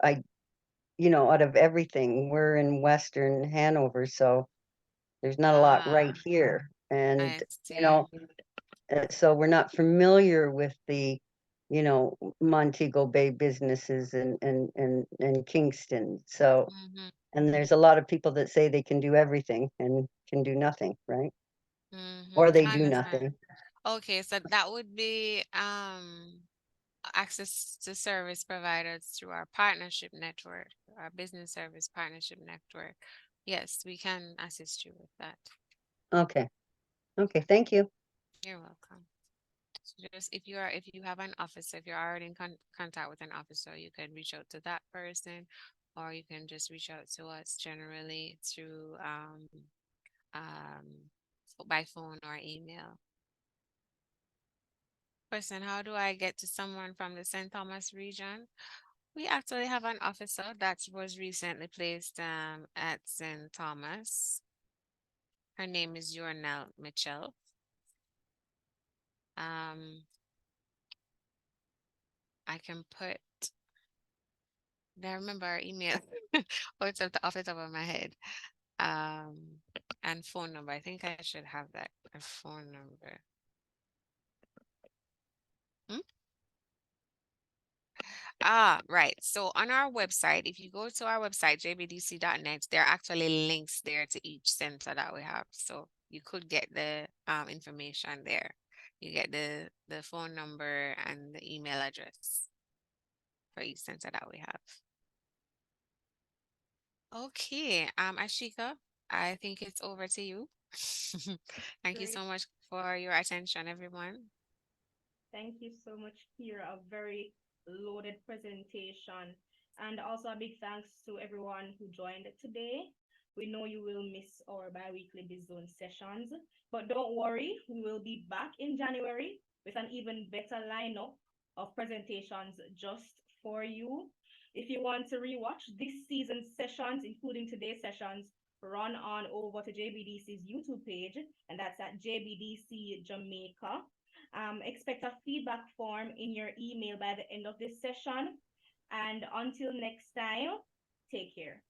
you know, out of everything, we're in Western Hanover, so there's not a lot right here. And, I you see. know, so we're not familiar with the, you know, Montego Bay businesses and Kingston. So, Mm-hmm. and there's a lot of people that say they can do everything and can do nothing, right? Mm-hmm. Or they I do understand. nothing. Okay, so that would be access to service providers through our partnership network, our business service partnership network. Yes, we can assist you with that. Okay. Okay. Thank you. You're welcome. So just if you have an officer, if you're already in contact with an officer, you can reach out to that person, or you can just reach out to us generally through by phone or email. Person, how do I get to someone from the St. Thomas region? We actually have an officer that was recently placed at St. Thomas. Her name is Yornel Mitchell. I can put, I remember our email. Oh, it's off the top of my head. And phone number. I think I should have that. A phone number. Right. So on our website, if you go to our website, jbdc.net, there are actually links there to each center that we have. So you could get the information there. You get the phone number and the email address for each center that we have. Okay, Ashika, I think it's over to you. Thank you Great. so much for your attention, everyone. Thank you so much, Kira. A very loaded presentation. And also a big thanks to everyone who joined today. We know you will miss our bi-weekly Biz Zone sessions, but don't worry, we will be back in January with an even better lineup of presentations just for you. If you want to rewatch this season's sessions, including today's sessions, run on over to JBDC's YouTube page, and that's at JBDC Jamaica. Expect a feedback form in your email by the end of this session. And until next time, take care.